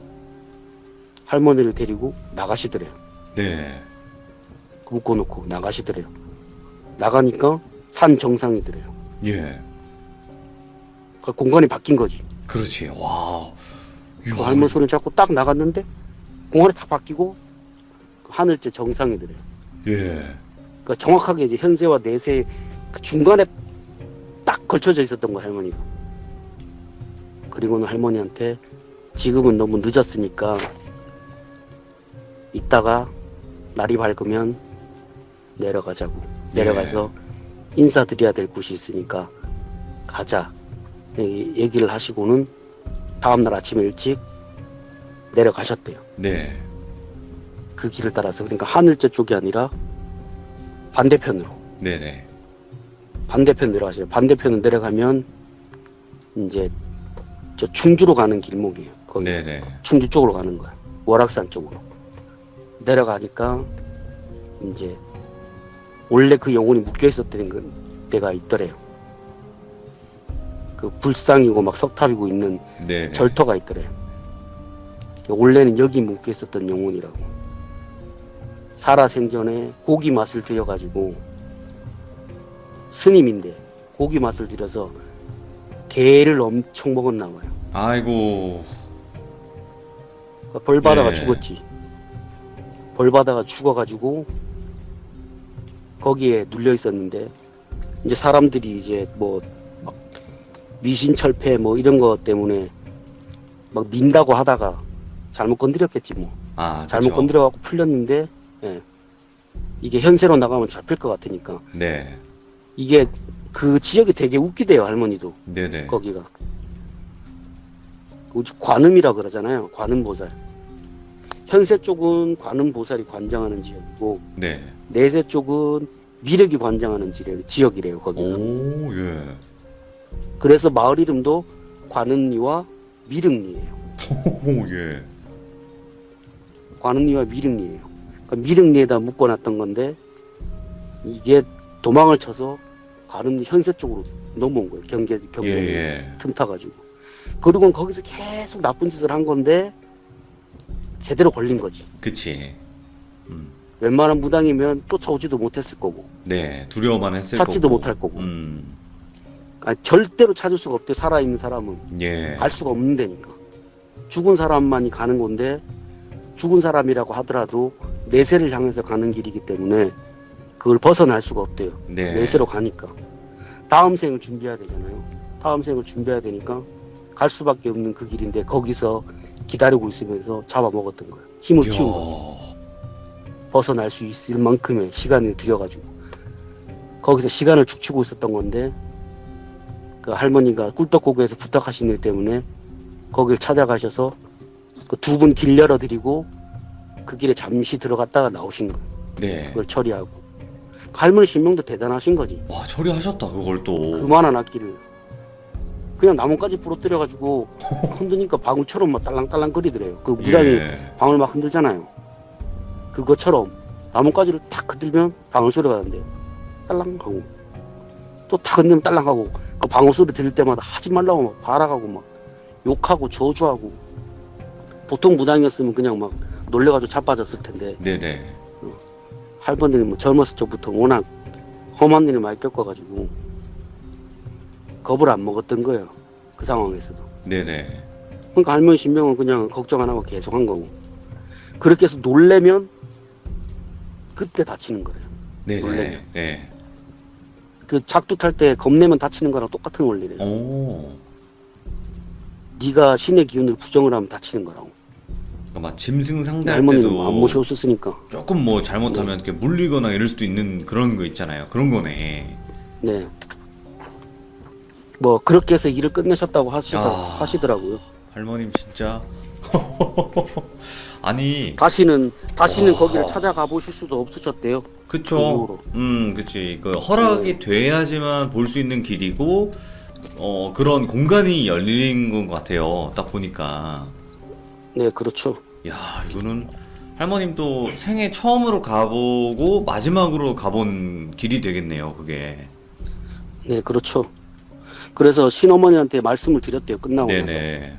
할머니를 데리고 나가시더래요. 네. 묶어놓고 나가시더래요. 나가니까 산 정상이더래요. 예. 그 공간이 바뀐 거지. 그렇지. 와. 그 할머니 손을 잡고 딱 나갔는데 공간이 딱 바뀌고 그 하늘째 정상이더래요. 예. 그러니까 정확하게 이제 현세와 내세 그 중간에 딱 걸쳐져 있었던 거야, 할머니가. 그리고는 할머니한테 지금은 너무 늦었으니까 이따가 날이 밝으면 내려가자고. 내려가서 인사드려야 될 곳이 있으니까 가자. 얘기를 하시고는 다음날 아침에 일찍 내려가셨대요. 네. 그 길을 따라서. 그러니까 하늘째 쪽이 아니라 반대편으로. 네네. 반대편 내려가세요. 반대편으로 내려가면 이제 저 충주로 가는 길목이에요. 거기 네네. 충주 쪽으로 가는 거야. 월악산 쪽으로. 내려가니까 이제 원래 그 영혼이 묶여 있었던 데가 있더래요. 그 불상이고 막 석탑이고 있는 네네. 절터가 있더래요. 원래는 여기 묶여 있었던 영혼이라고. 살아생전에 고기 맛을 들여가지고 스님인데 고기 맛을 들여서 개를 엄청 먹었나 봐요. 아이고. 그러니까 벌 받아가 예. 죽었지. 벌 받아가 죽어가지고 거기에 눌려 있었는데 이제 사람들이 이제 뭐 막 미신철폐 뭐 이런 거 때문에 막 민다고 하다가 잘못 건드렸겠지 뭐. 아, 잘못 그쵸. 건드려갖고 풀렸는데 예. 이게 현세로 나가면 잡힐 것 같으니까 네. 이게 그 지역이 되게 웃기대요, 할머니도. 네네. 거기가 관음이라 그러잖아요. 관음보살. 현세 쪽은 관음보살이 관장하는 지역이고 네. 내세 쪽은 미륵이 관장하는 지역이래요. 거기는. 오, 예. 그래서 마을 이름도 관음리와 미륵리예요. 오, 예. 관음리와 미륵리예요. 그러니까 미륵리에다 묶어놨던 건데 이게 도망을 쳐서 관음리 현세 쪽으로 넘어온 거예요. 경계 예, 예. 틈타가지고. 그리고는 거기서 계속 나쁜 짓을 한 건데 제대로 걸린 거지. 그치. 웬만한 무당이면 쫓아오지도 못했을 거고 네. 두려워만 했을 찾지도 거고. 못할 거고. 음. 절대로 찾을 수가 없대. 살아있는 사람은 예. 알 수가 없는 데니까. 죽은 사람만이 가는 건데 죽은 사람이라고 하더라도 내세를 향해서 가는 길이기 때문에 그걸 벗어날 수가 없대요. 네. 내세로 가니까. 다음 생을 준비해야 되잖아요. 다음 생을 준비해야 되니까 갈 수밖에 없는 그 길인데 거기서 기다리고 있으면서 잡아먹었던 거예요. 힘을 이야. 키운 거죠. 벗어날 수 있을 만큼의 시간을 들여가지고 거기서 시간을 죽치고 있었던 건데 그 할머니가 꿀떡고기에서 부탁하신 일 때문에 거길 찾아가셔서 그 두 분 길 열어드리고 그 길에 잠시 들어갔다가 나오신 거예요. 네. 그걸 처리하고 할머니 신명도 대단하신 거지. 와, 처리하셨다, 그걸 또. 그만한 악기를 그냥 나뭇가지 부러뜨려가지고 흔드니까 방울처럼 막 딸랑딸랑 거리더래요. 그 무당이 예. 방울 막 흔들잖아요. 그것처럼 나뭇가지를 탁 흔들면 방울 소리가 나는데 딸랑 하고 또 탁 흔들면 딸랑 하고 그 방울 소리 들을 때마다 하지 말라고 막 발악하고 막 욕하고 저주하고 보통 무당이었으면 그냥 막 놀래가지고 자빠졌을 텐데 네네. 할머니는 뭐 젊었을 적부터 워낙 험한 일을 많이 겪어가지고 겁을 안 먹었던 거예요. 그 상황에서도. 네네. 그러니까 할머니 신명은 그냥 걱정 안 하고 계속 한 거고 그렇게 해서 놀래면 그때 다치는 거예요. 네네. 놀래면. 네. 그 작두 탈 때 겁내면 다치는 거랑 똑같은 원리래요. 오. 네가 신의 기운을 부정을 하면 다치는 거라고. 그러니까 막 짐승 상대할 할머니는 때도 안 모셔오셨으니까. 조금 뭐 잘못하면 이렇게 물리거나 이럴 수도 있는 그런 거 있잖아요. 그런 거네. 네. 뭐 그렇게 해서 일을 끝내셨다고 야. 하시더라고요. 할머님 진짜. 아니, 다시는 와. 거기를 찾아가 보실 수도 없으셨대요. 그 그쵸. 이후로. 그치. 그 허락이 돼야지만 볼 수 있는 길이고, 그런 공간이 열린 것 같아요. 딱 보니까. 네, 그렇죠. 야, 이거는 할머님도 생애 처음으로 가보고 마지막으로 가본 길이 되겠네요, 그게. 네, 그렇죠. 그래서 신어머니한테 말씀을 드렸대요. 끝나고 나서. 네네.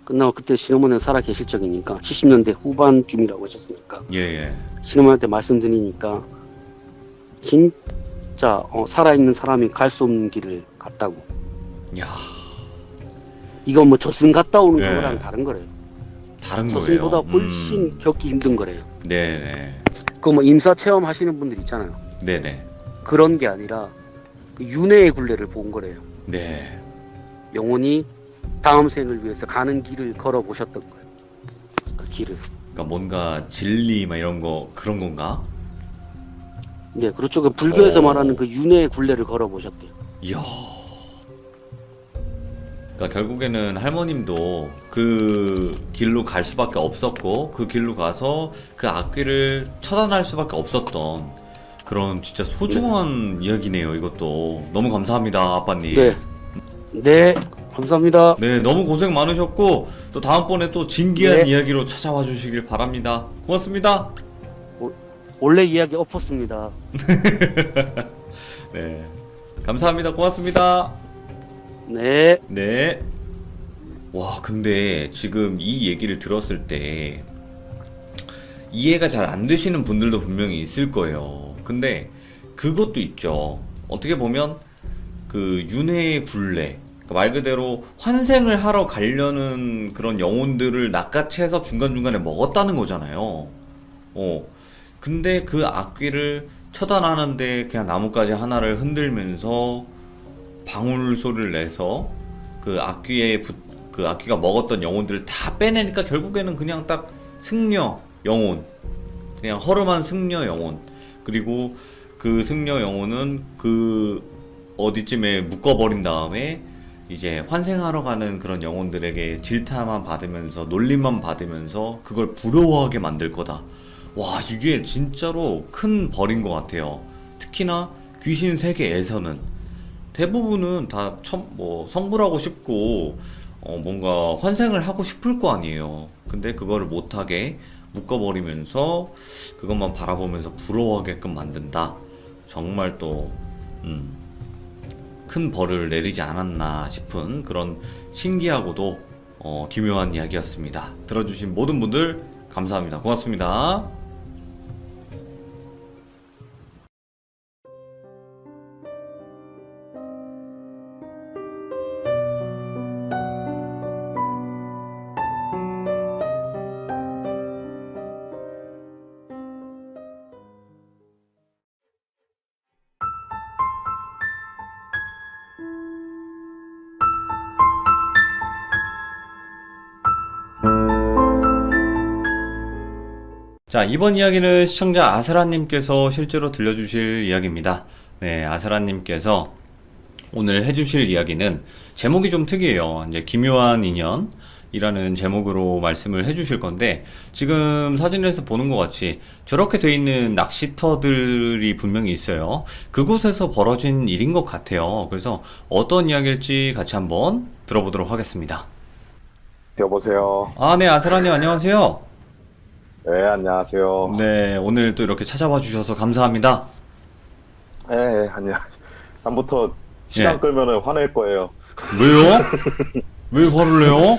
끝나고 그때 신어머니는 살아 계실 적이니까 70년대 후반쯤이라고 하셨으니까 예, 예. 신어머니한테 말씀드리니까 진짜 살아있는 사람이 갈 수 없는 길을 갔다고. 야, 이건 뭐 저승 갔다 오는 네. 거랑 다른 거래요. 다른 거예요. 저승보다 훨씬 겪기 힘든 거래요. 네네. 그 뭐 임사 체험 하시는 분들 있잖아요. 네네. 그런 게 아니라 그 윤회의 굴레를 본 거래요. 네. 영혼이 다음 생을 위해서 가는 길을 걸어 보셨던 거예요. 그 길을. 그러니까 뭔가 진리 막 이런 거 그런 건가? 네, 그렇죠. 그 불교에서 오. 말하는 그 윤회의 굴레를 걸어 보셨대요. 이야. 그러니까 결국에는 할머님도 그 길로 갈 수밖에 없었고 그 길로 가서 그 악귀를 처단할 수밖에 없었던 그런 진짜 소중한 이야기네요. 이것도 너무 감사합니다, 아빠님. 네. 네, 감사합니다. 네, 너무 고생 많으셨고 또 다음번에 또 진기한 네. 이야기로 찾아와 주시길 바랍니다. 고맙습니다. 원래 이야기 엎었습니다. 네, 감사합니다. 고맙습니다. 네. 네. 와, 근데 지금 이 얘기를 들었을 때 이해가 잘 안 되시는 분들도 분명히 있을 거예요. 근데 그것도 있죠. 어떻게 보면 그 윤회의 굴레, 그러니까 말 그대로 환생을 하러 가려는 그런 영혼들을 낚아채서 중간중간에 먹었다는 거잖아요. 근데 그 악귀를 처단하는데 그냥 나뭇가지 하나를 흔들면서 방울 소리를 내서 그 그 악귀가 먹었던 영혼들을 다 빼내니까 결국에는 그냥 딱 승려 영혼, 그냥 허름한 승려 영혼, 그리고 그 승려 영혼은 그 어디쯤에 묶어버린 다음에 이제 환생하러 가는 그런 영혼들에게 질타만 받으면서 놀림만 받으면서 그걸 부러워하게 만들 거다. 와, 이게 진짜로 큰 벌인 것 같아요. 특히나 귀신 세계에서는 대부분은 다 성불하고 싶고 뭔가 환생을 하고 싶을 거 아니에요. 근데 그거를 못하게 묶어버리면서 그것만 바라보면서 부러워하게끔 만든다. 정말 또 큰 벌을 내리지 않았나 싶은 그런 신기하고도 기묘한 이야기였습니다. 들어주신 모든 분들 감사합니다. 고맙습니다. 자, 이번 이야기는 시청자 아스라님께서 실제로 들려주실 이야기입니다. 네, 아스라님께서 오늘 해주실 이야기는 제목이 좀 특이해요. 이제 기묘한 인연, 이라는 제목으로 말씀을 해주실 건데, 지금 사진에서 보는 것 같이 저렇게 돼 있는 낚시터들이 분명히 있어요. 그곳에서 벌어진 일인 것 같아요. 그래서 어떤 이야기일지 같이 한번 들어보도록 하겠습니다. 여보세요. 아, 네, 아스라님 안녕하세요. 네, 안녕하세요. 네, 오늘 또 이렇게 찾아와 주셔서 감사합니다. 네, 안녕. 다음부터 시간 예. 끌면은 화낼 거예요. 왜요? 왜 화를 내요?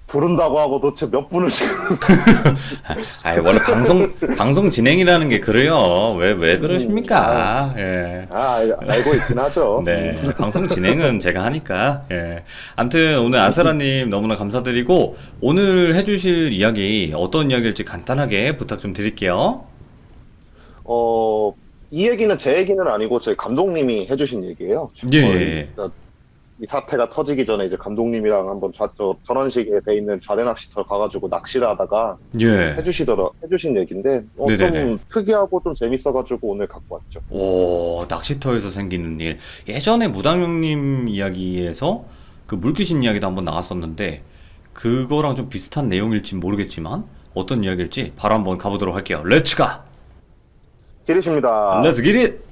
부른다고 하고 도대체 몇 분을 지금. 아이, 원래 방송 진행이라는 게 그래요. 왜 그러십니까? 예. 알고 있긴 하죠. 네. 방송 진행은 제가 하니까. 예. 아무튼 오늘 아스라님 너무나 감사드리고, 오늘 해주실 이야기 어떤 이야기일지 간단하게 부탁 좀 드릴게요. 이 얘기는 제 얘기는 아니고 저희 감독님이 해주신 얘기예요. 예. 이 사태가 터지기 전에 이제 감독님이랑 한번 전원식에 돼 있는 좌대 낚시터 가가지고 낚시를 하다가 예. 해주신 얘기인데, 네네네. 좀 특이하고 좀 재밌어가지고 오늘 갖고 왔죠. 오, 낚시터에서 생기는 일. 예전에 무당형님 이야기에서 그 물귀신 이야기도 한번 나왔었는데, 그거랑 좀 비슷한 내용일지 모르겠지만, 어떤 이야기일지 바로 한번 가보도록 할게요. 렛츠 가! 기리십니다. 렛츠 기릿! 잇!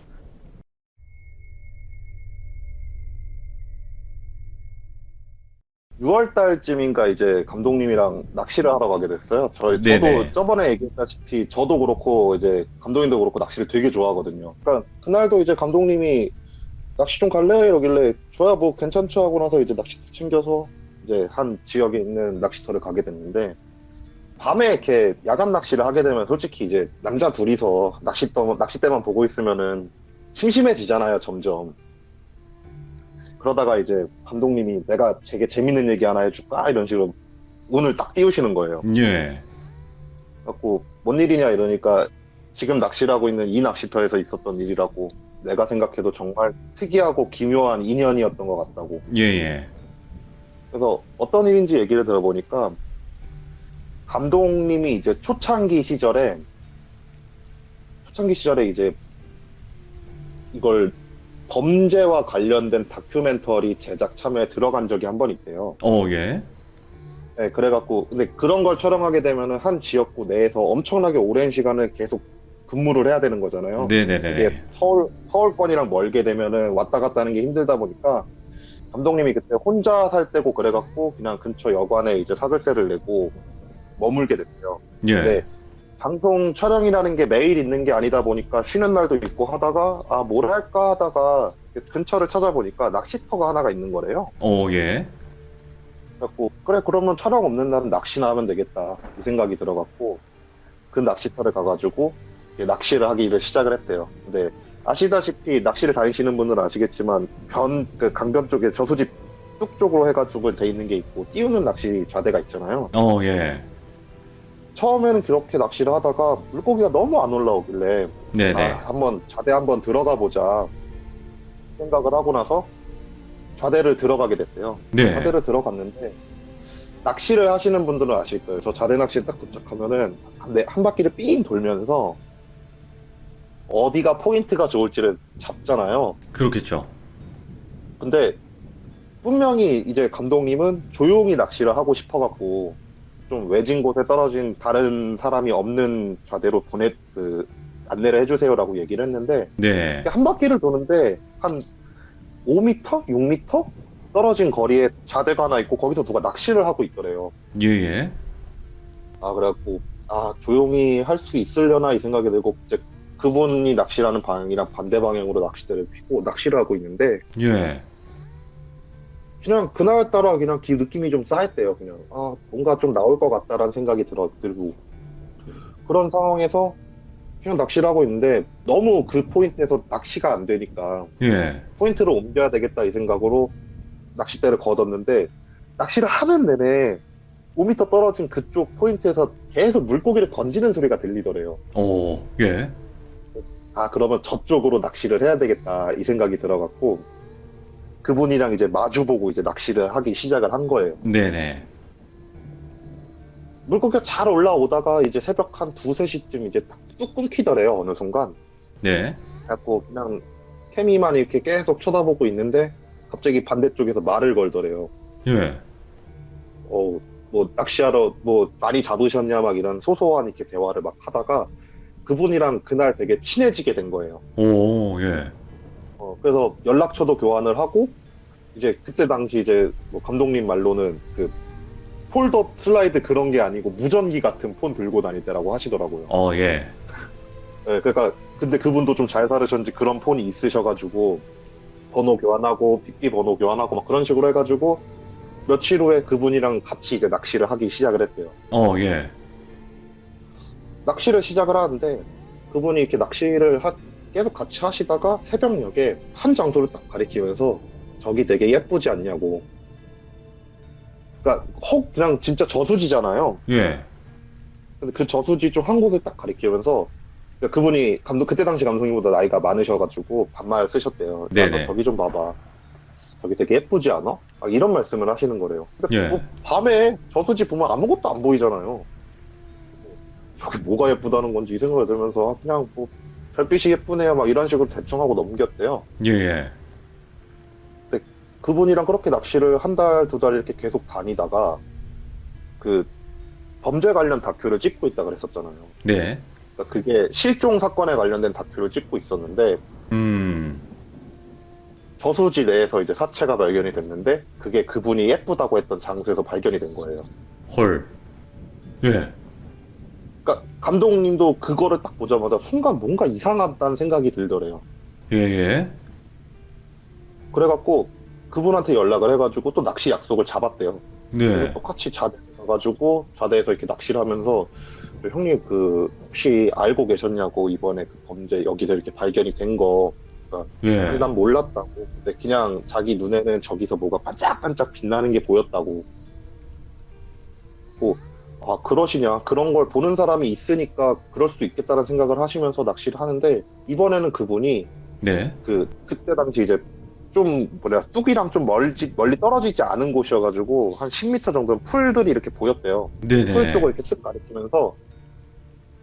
6월 달쯤인가 이제 감독님이랑 낚시를 하러 가게 됐어요. 네네. 저도 저번에 얘기했다시피 저도 그렇고 이제 감독님도 그렇고 낚시를 되게 좋아하거든요. 그러니까 그날도 이제 감독님이 낚시 좀 갈래? 이러길래 저야 뭐 괜찮죠 하고 나서 이제 낚시터 챙겨서 이제 한 지역에 있는 낚시터를 가게 됐는데, 밤에 이렇게 야간 낚시를 하게 되면 솔직히 이제 남자 둘이서 낚싯대만 보고 있으면은 심심해지잖아요, 점점. 그러다가 이제 감독님이 내가 되게 재밌는 얘기 하나 해줄까? 이런 식으로 운을 딱 띄우시는 거예요. 예. 그래갖고 뭔 일이냐 이러니까 지금 낚시를 하고 있는 이 낚시터에서 있었던 일이라고, 내가 생각해도 정말 특이하고 기묘한 인연이었던 것 같다고. 예. 그래서 어떤 일인지 얘기를 들어보니까 감독님이 이제 초창기 시절에 이제 이걸 범죄와 관련된 다큐멘터리 제작 참여에 들어간 적이 한 번 있대요. 예. 네, 그래갖고 근데 그런 걸 촬영하게 되면은 한 지역구 내에서 엄청나게 오랜 시간을 계속 근무를 해야 되는 거잖아요. 네네네. 이게 서울권이랑 멀게 되면은 왔다 갔다 하는 게 힘들다 보니까 감독님이 그때 혼자 살 때고 그래갖고 그냥 근처 여관에 이제 사글세를 내고 머물게 됐대요. 예. 근데 방송 촬영이라는 게 매일 있는 게 아니다 보니까 쉬는 날도 있고 하다가 뭘 할까 하다가 근처를 찾아보니까 낚시터가 하나가 있는 거래요. 예. 그래갖고 그래 그러면 촬영 없는 날은 낚시나 하면 되겠다 이 생각이 들어갖고 그 낚시터를 가가지고 이제 낚시를 하기를 시작을 했대요. 근데 아시다시피 낚시를 다니시는 분들은 아시겠지만 그 강변 쪽에 저수지 뚝 쪽으로 해가지고 돼 있는 게 있고 띄우는 낚시 좌대가 있잖아요. 예. 처음에는 그렇게 낚시를 하다가 물고기가 너무 안 올라오길래 네네. 한번 좌대 한번 들어가 보자 생각을 하고 나서 좌대를 들어가게 됐대요. 네. 좌대를 들어갔는데 낚시를 하시는 분들은 아실 거예요. 저 좌대 낚시에 딱 도착하면은 한 바퀴를 삥 돌면서 어디가 포인트가 좋을지를 잡잖아요. 그렇겠죠. 근데 분명히 이제 감독님은 조용히 낚시를 하고 싶어갖고 좀 외진 곳에 떨어진 다른 사람이 없는 좌대로 안내를 해주세요라고 얘기를 했는데, 네. 한 바퀴를 도는데 한 5m? 6m? 떨어진 거리에 좌대가 하나 있고 거기서 누가 낚시를 하고 있더래요. 예. 그래갖고 조용히 할 수 있으려나 이 생각이 들고 이제 그분이 낚시하는 방향이랑 반대 방향으로 낚싯대를 피고 낚시를 하고 있는데, 예. 그냥 그날따라 그냥 느낌이 좀 쌓였대요. 그냥 뭔가 좀 나올 것 같다라는 생각이 들고 그런 상황에서 그냥 낚시를 하고 있는데 너무 그 포인트에서 낚시가 안 되니까 예. 포인트를 옮겨야 되겠다 이 생각으로 낚싯대를 걷었는데, 낚시를 하는 내내 5m 떨어진 그쪽 포인트에서 계속 물고기를 던지는 소리가 들리더래요. 예. 그러면 저쪽으로 낚시를 해야 되겠다 이 생각이 들어갖고 그분이랑 이제 마주보고 이제 낚시를 하기 시작을 한 거예요. 네네. 물고기가 잘 올라오다가 이제 새벽 한 2, 3시쯤 이제 뚝 끊기더래요, 어느 순간. 네. 그래갖고 그냥 케미만 이렇게 계속 쳐다보고 있는데 갑자기 반대쪽에서 말을 걸더래요. 예. 뭐 낚시하러 뭐 많이 잡으셨냐 막 이런 소소한 이렇게 대화를 막 하다가 그분이랑 그날 되게 친해지게 된 거예요. 오, 예. 그래서 연락처도 교환을 하고 이제 그때 당시 이제 뭐 감독님 말로는 그 폴더 슬라이드 그런 게 아니고 무전기 같은 폰 들고 다니더라고 하시더라고요. 예. 네, 그러니까 근데 그분도 좀 잘 살으셨는지 그런 폰이 있으셔가지고 번호 교환하고 삐삐 번호 교환하고 막 그런 식으로 해가지고 며칠 후에 그분이랑 같이 이제 낚시를 하기 시작을 했대요. 예. 낚시를 시작을 하는데 그분이 이렇게 낚시를 계속 같이 하시다가 새벽녘에 한 장소를 딱 가리키면서 저기 되게 예쁘지 않냐고. 그러니까 그냥 진짜 저수지잖아요. 예. 근데 그 저수지 중 한 곳을 딱 가리키면서 그러니까 그분이 그때 당시 감독님보다 나이가 많으셔가지고 반말 쓰셨대요. 야, 너 네네. 저기 좀 봐봐. 저기 되게 예쁘지 않아? 막 이런 말씀을 하시는 거래요. 근데 예. 뭐 밤에 저수지 보면 아무것도 안 보이잖아요. 저게 뭐가 예쁘다는 건지 이 생각을 들면서 그냥 뭐 별빛이 예쁘네요 막 이런 식으로 대충 하고 넘겼대요. 예, 예. 그분이랑 그렇게 낚시를 한 달, 두 달 이렇게 계속 다니다가 그 범죄 관련 다큐를 찍고 있다 그랬었잖아요. 네. 그러니까 그게 실종 사건에 관련된 다큐를 찍고 있었는데 저수지 내에서 이제 사체가 발견이 됐는데 그게 그분이 예쁘다고 했던 장소에서 발견이 된 거예요. 헐. 예. 그러니까 감독님도 그거를 딱 보자마자 순간 뭔가 이상하다는 생각이 들더래요. 예, 예. 그래갖고 그분한테 연락을 해가지고 또 낚시 약속을 잡았대요. 그리고 네. 똑같이 자대에 가가지고 자대에서 이렇게 낚시를 하면서 형님 그 혹시 알고 계셨냐고 이번에 그 범죄 여기서 이렇게 발견이 된 거. 예. 아니, 난 몰랐다고. 근데 그냥 자기 눈에는 저기서 뭐가 반짝반짝 빛나는 게 보였다고. 뭐, 아, 그러시냐. 그런 걸 보는 사람이 있으니까 그럴 수도 있겠다는 생각을 하시면서 낚시를 하는데, 이번에는 그분이 네. 그때 당시 이제 좀, 뚝이랑 좀 멀리 떨어지지 않은 곳이어가지고, 한 10m 정도 풀들이 이렇게 보였대요. 네네. 풀 쪽을 이렇게 쓱 가리키면서,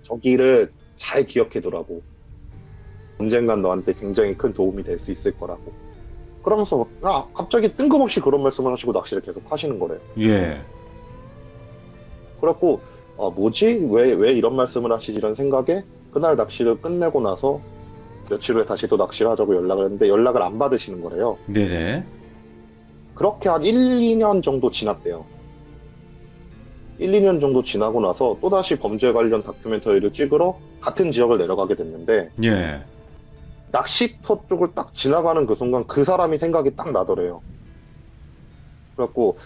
저기를 잘 기억해두라고. 언젠간 너한테 굉장히 큰 도움이 될 수 있을 거라고. 그러면서 갑자기 뜬금없이 그런 말씀을 하시고 낚시를 계속 하시는 거래요. 예. 그래갖고 뭐지? 왜 이런 말씀을 하시지? 이런 생각에 그날 낚시를 끝내고 나서 며칠 후에 다시 또 낚시를 하자고 연락을 했는데 연락을 안 받으시는 거래요. 네네. 그렇게 한 1, 2년 정도 지났대요. 1, 2년 정도 지나고 나서 또다시 범죄 관련 다큐멘터리를 찍으러 같은 지역을 내려가게 됐는데 예. 낚시터 쪽을 딱 지나가는 그 순간 그 사람이 생각이 딱 나더래요. 그래갖고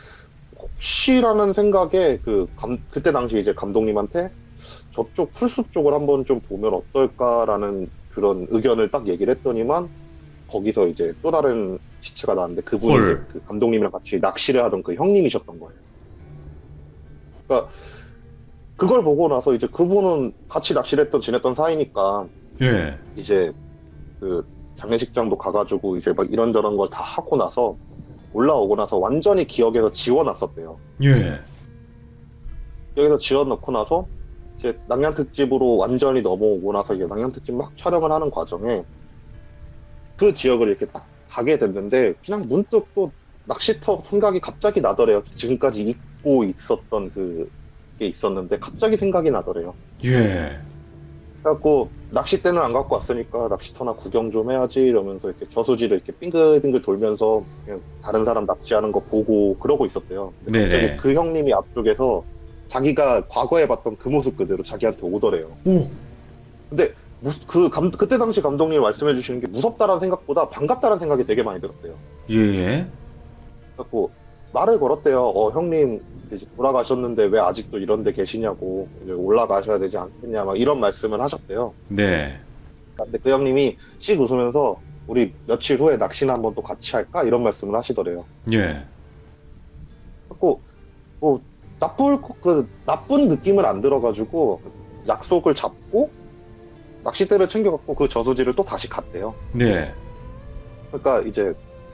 혹시라는 생각에 그때 당시 이제 감독님한테 저쪽 풀숲 쪽을 한번 좀 보면 어떨까라는 그런 의견을 딱 얘기를 했더니만 거기서 이제 또 다른 시체가 나왔는데 그분이 헐. 이제 그 감독님이랑 같이 낚시를 하던 그 형님이셨던 거예요. 그러니까 그걸 보고 나서 이제 그분은 같이 낚시를 지냈던 사이니까 예. 이제 그 장례식장도 가가지고 이제 막 이런저런 걸 다 하고 나서 올라오고 나서 완전히 기억에서 지워놨었대요. 예. 여기서 지워놓고 나서 이제 낭양특집으로 완전히 넘어오고 나서 이제 낭양특집 막 촬영을 하는 과정에 그 지역을 이렇게 딱 가게 됐는데 그냥 문득 또 낚시터 생각이 갑자기 나더래요. 지금까지 잊고 있었던 그게 있었는데 갑자기 생각이 나더래요. 예. 그래갖고 낚싯대는 안 갖고 왔으니까 낚시터나 구경 좀 해야지 이러면서 이렇게 저수지를 이렇게 빙글빙글 돌면서 그냥 다른 사람 낚시하는 거 보고 그러고 있었대요. 근데 네네. 갑자기 그 형님이 앞쪽에서 자기가 과거에 봤던 그 모습 그대로 자기한테 오더래요. 오. 근데 그때 당시 감독님이 말씀해 주시는 게 무섭다라는 생각보다 반갑다라는 생각이 되게 많이 들었대요. 예. 그래갖고 말을 걸었대요. 형님 이제 돌아가셨는데 왜 아직도 이런 데 계시냐고 이제 올라가셔야 되지 않겠냐 막 이런 말씀을 하셨대요. 네. 근데 그 형님이 씩 웃으면서 우리 며칠 후에 낚시나 한번 또 같이 할까? 이런 말씀을 하시더래요. 예. 그래갖고 뭐 나쁜 느낌은 안 들어가지고 약속을 잡고 낚싯대를 챙겨갖고 그 저수지를 또 다시 갔대요. 네. 그러니까 이제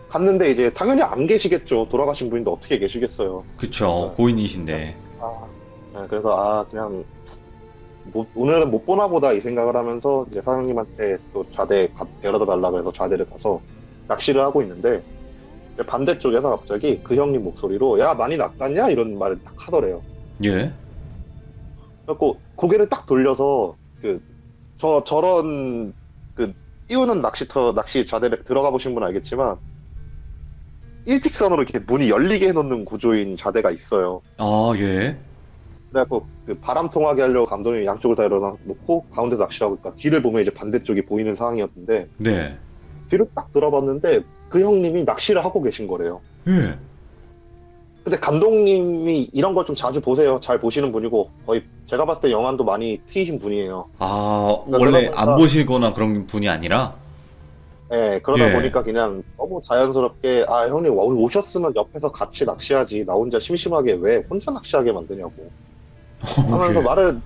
갔는데 이제 당연히 안 계시겠죠. 돌아가신 분인데 어떻게 계시겠어요. 그쵸. 고인이신데. 네, 그래서 그냥 오늘은 못 보나 보다 이 생각을 하면서 이제 사장님한테 또 좌대 데려다 달라고 해서 좌대를 가서 낚시를 하고 있는데 근데 반대쪽에서 갑자기 그 형님 목소리로 야 많이 낚았냐 이런 말을 딱 하더래요. 예. 그래갖고 고개를 딱 돌려서 저런 그 띄우는 낚시 자대를 들어가 보신 분 알겠지만 일직선으로 이렇게 문이 열리게 해놓는 구조인 자대가 있어요. 아, 예. 그래갖고 그 바람 통하게 하려고 감독님이 양쪽을 다 열어놓고 가운데 낚시를 하고 있다. 뒤를 보면 이제 반대쪽이 보이는 상황이었는데 네. 뒤를 딱 돌아봤는데 그 형님이 낚시를 하고 계신 거래요. 예. 근데 감독님이 이런 걸 좀 자주 보세요. 잘 보시는 분이고 거의 제가 봤을 때 영화도 많이 트이신 분이에요. 아, 그러다 원래 보니까- 안 보시거나 그런 분이 아니라? 네, 그러다 예. 보니까 그냥 너무 자연스럽게 아 형님 오늘 오셨으면 옆에서 같이 낚시하지 나 혼자 심심하게 왜 혼자 낚시하게 만드냐고 하면서 예. 말을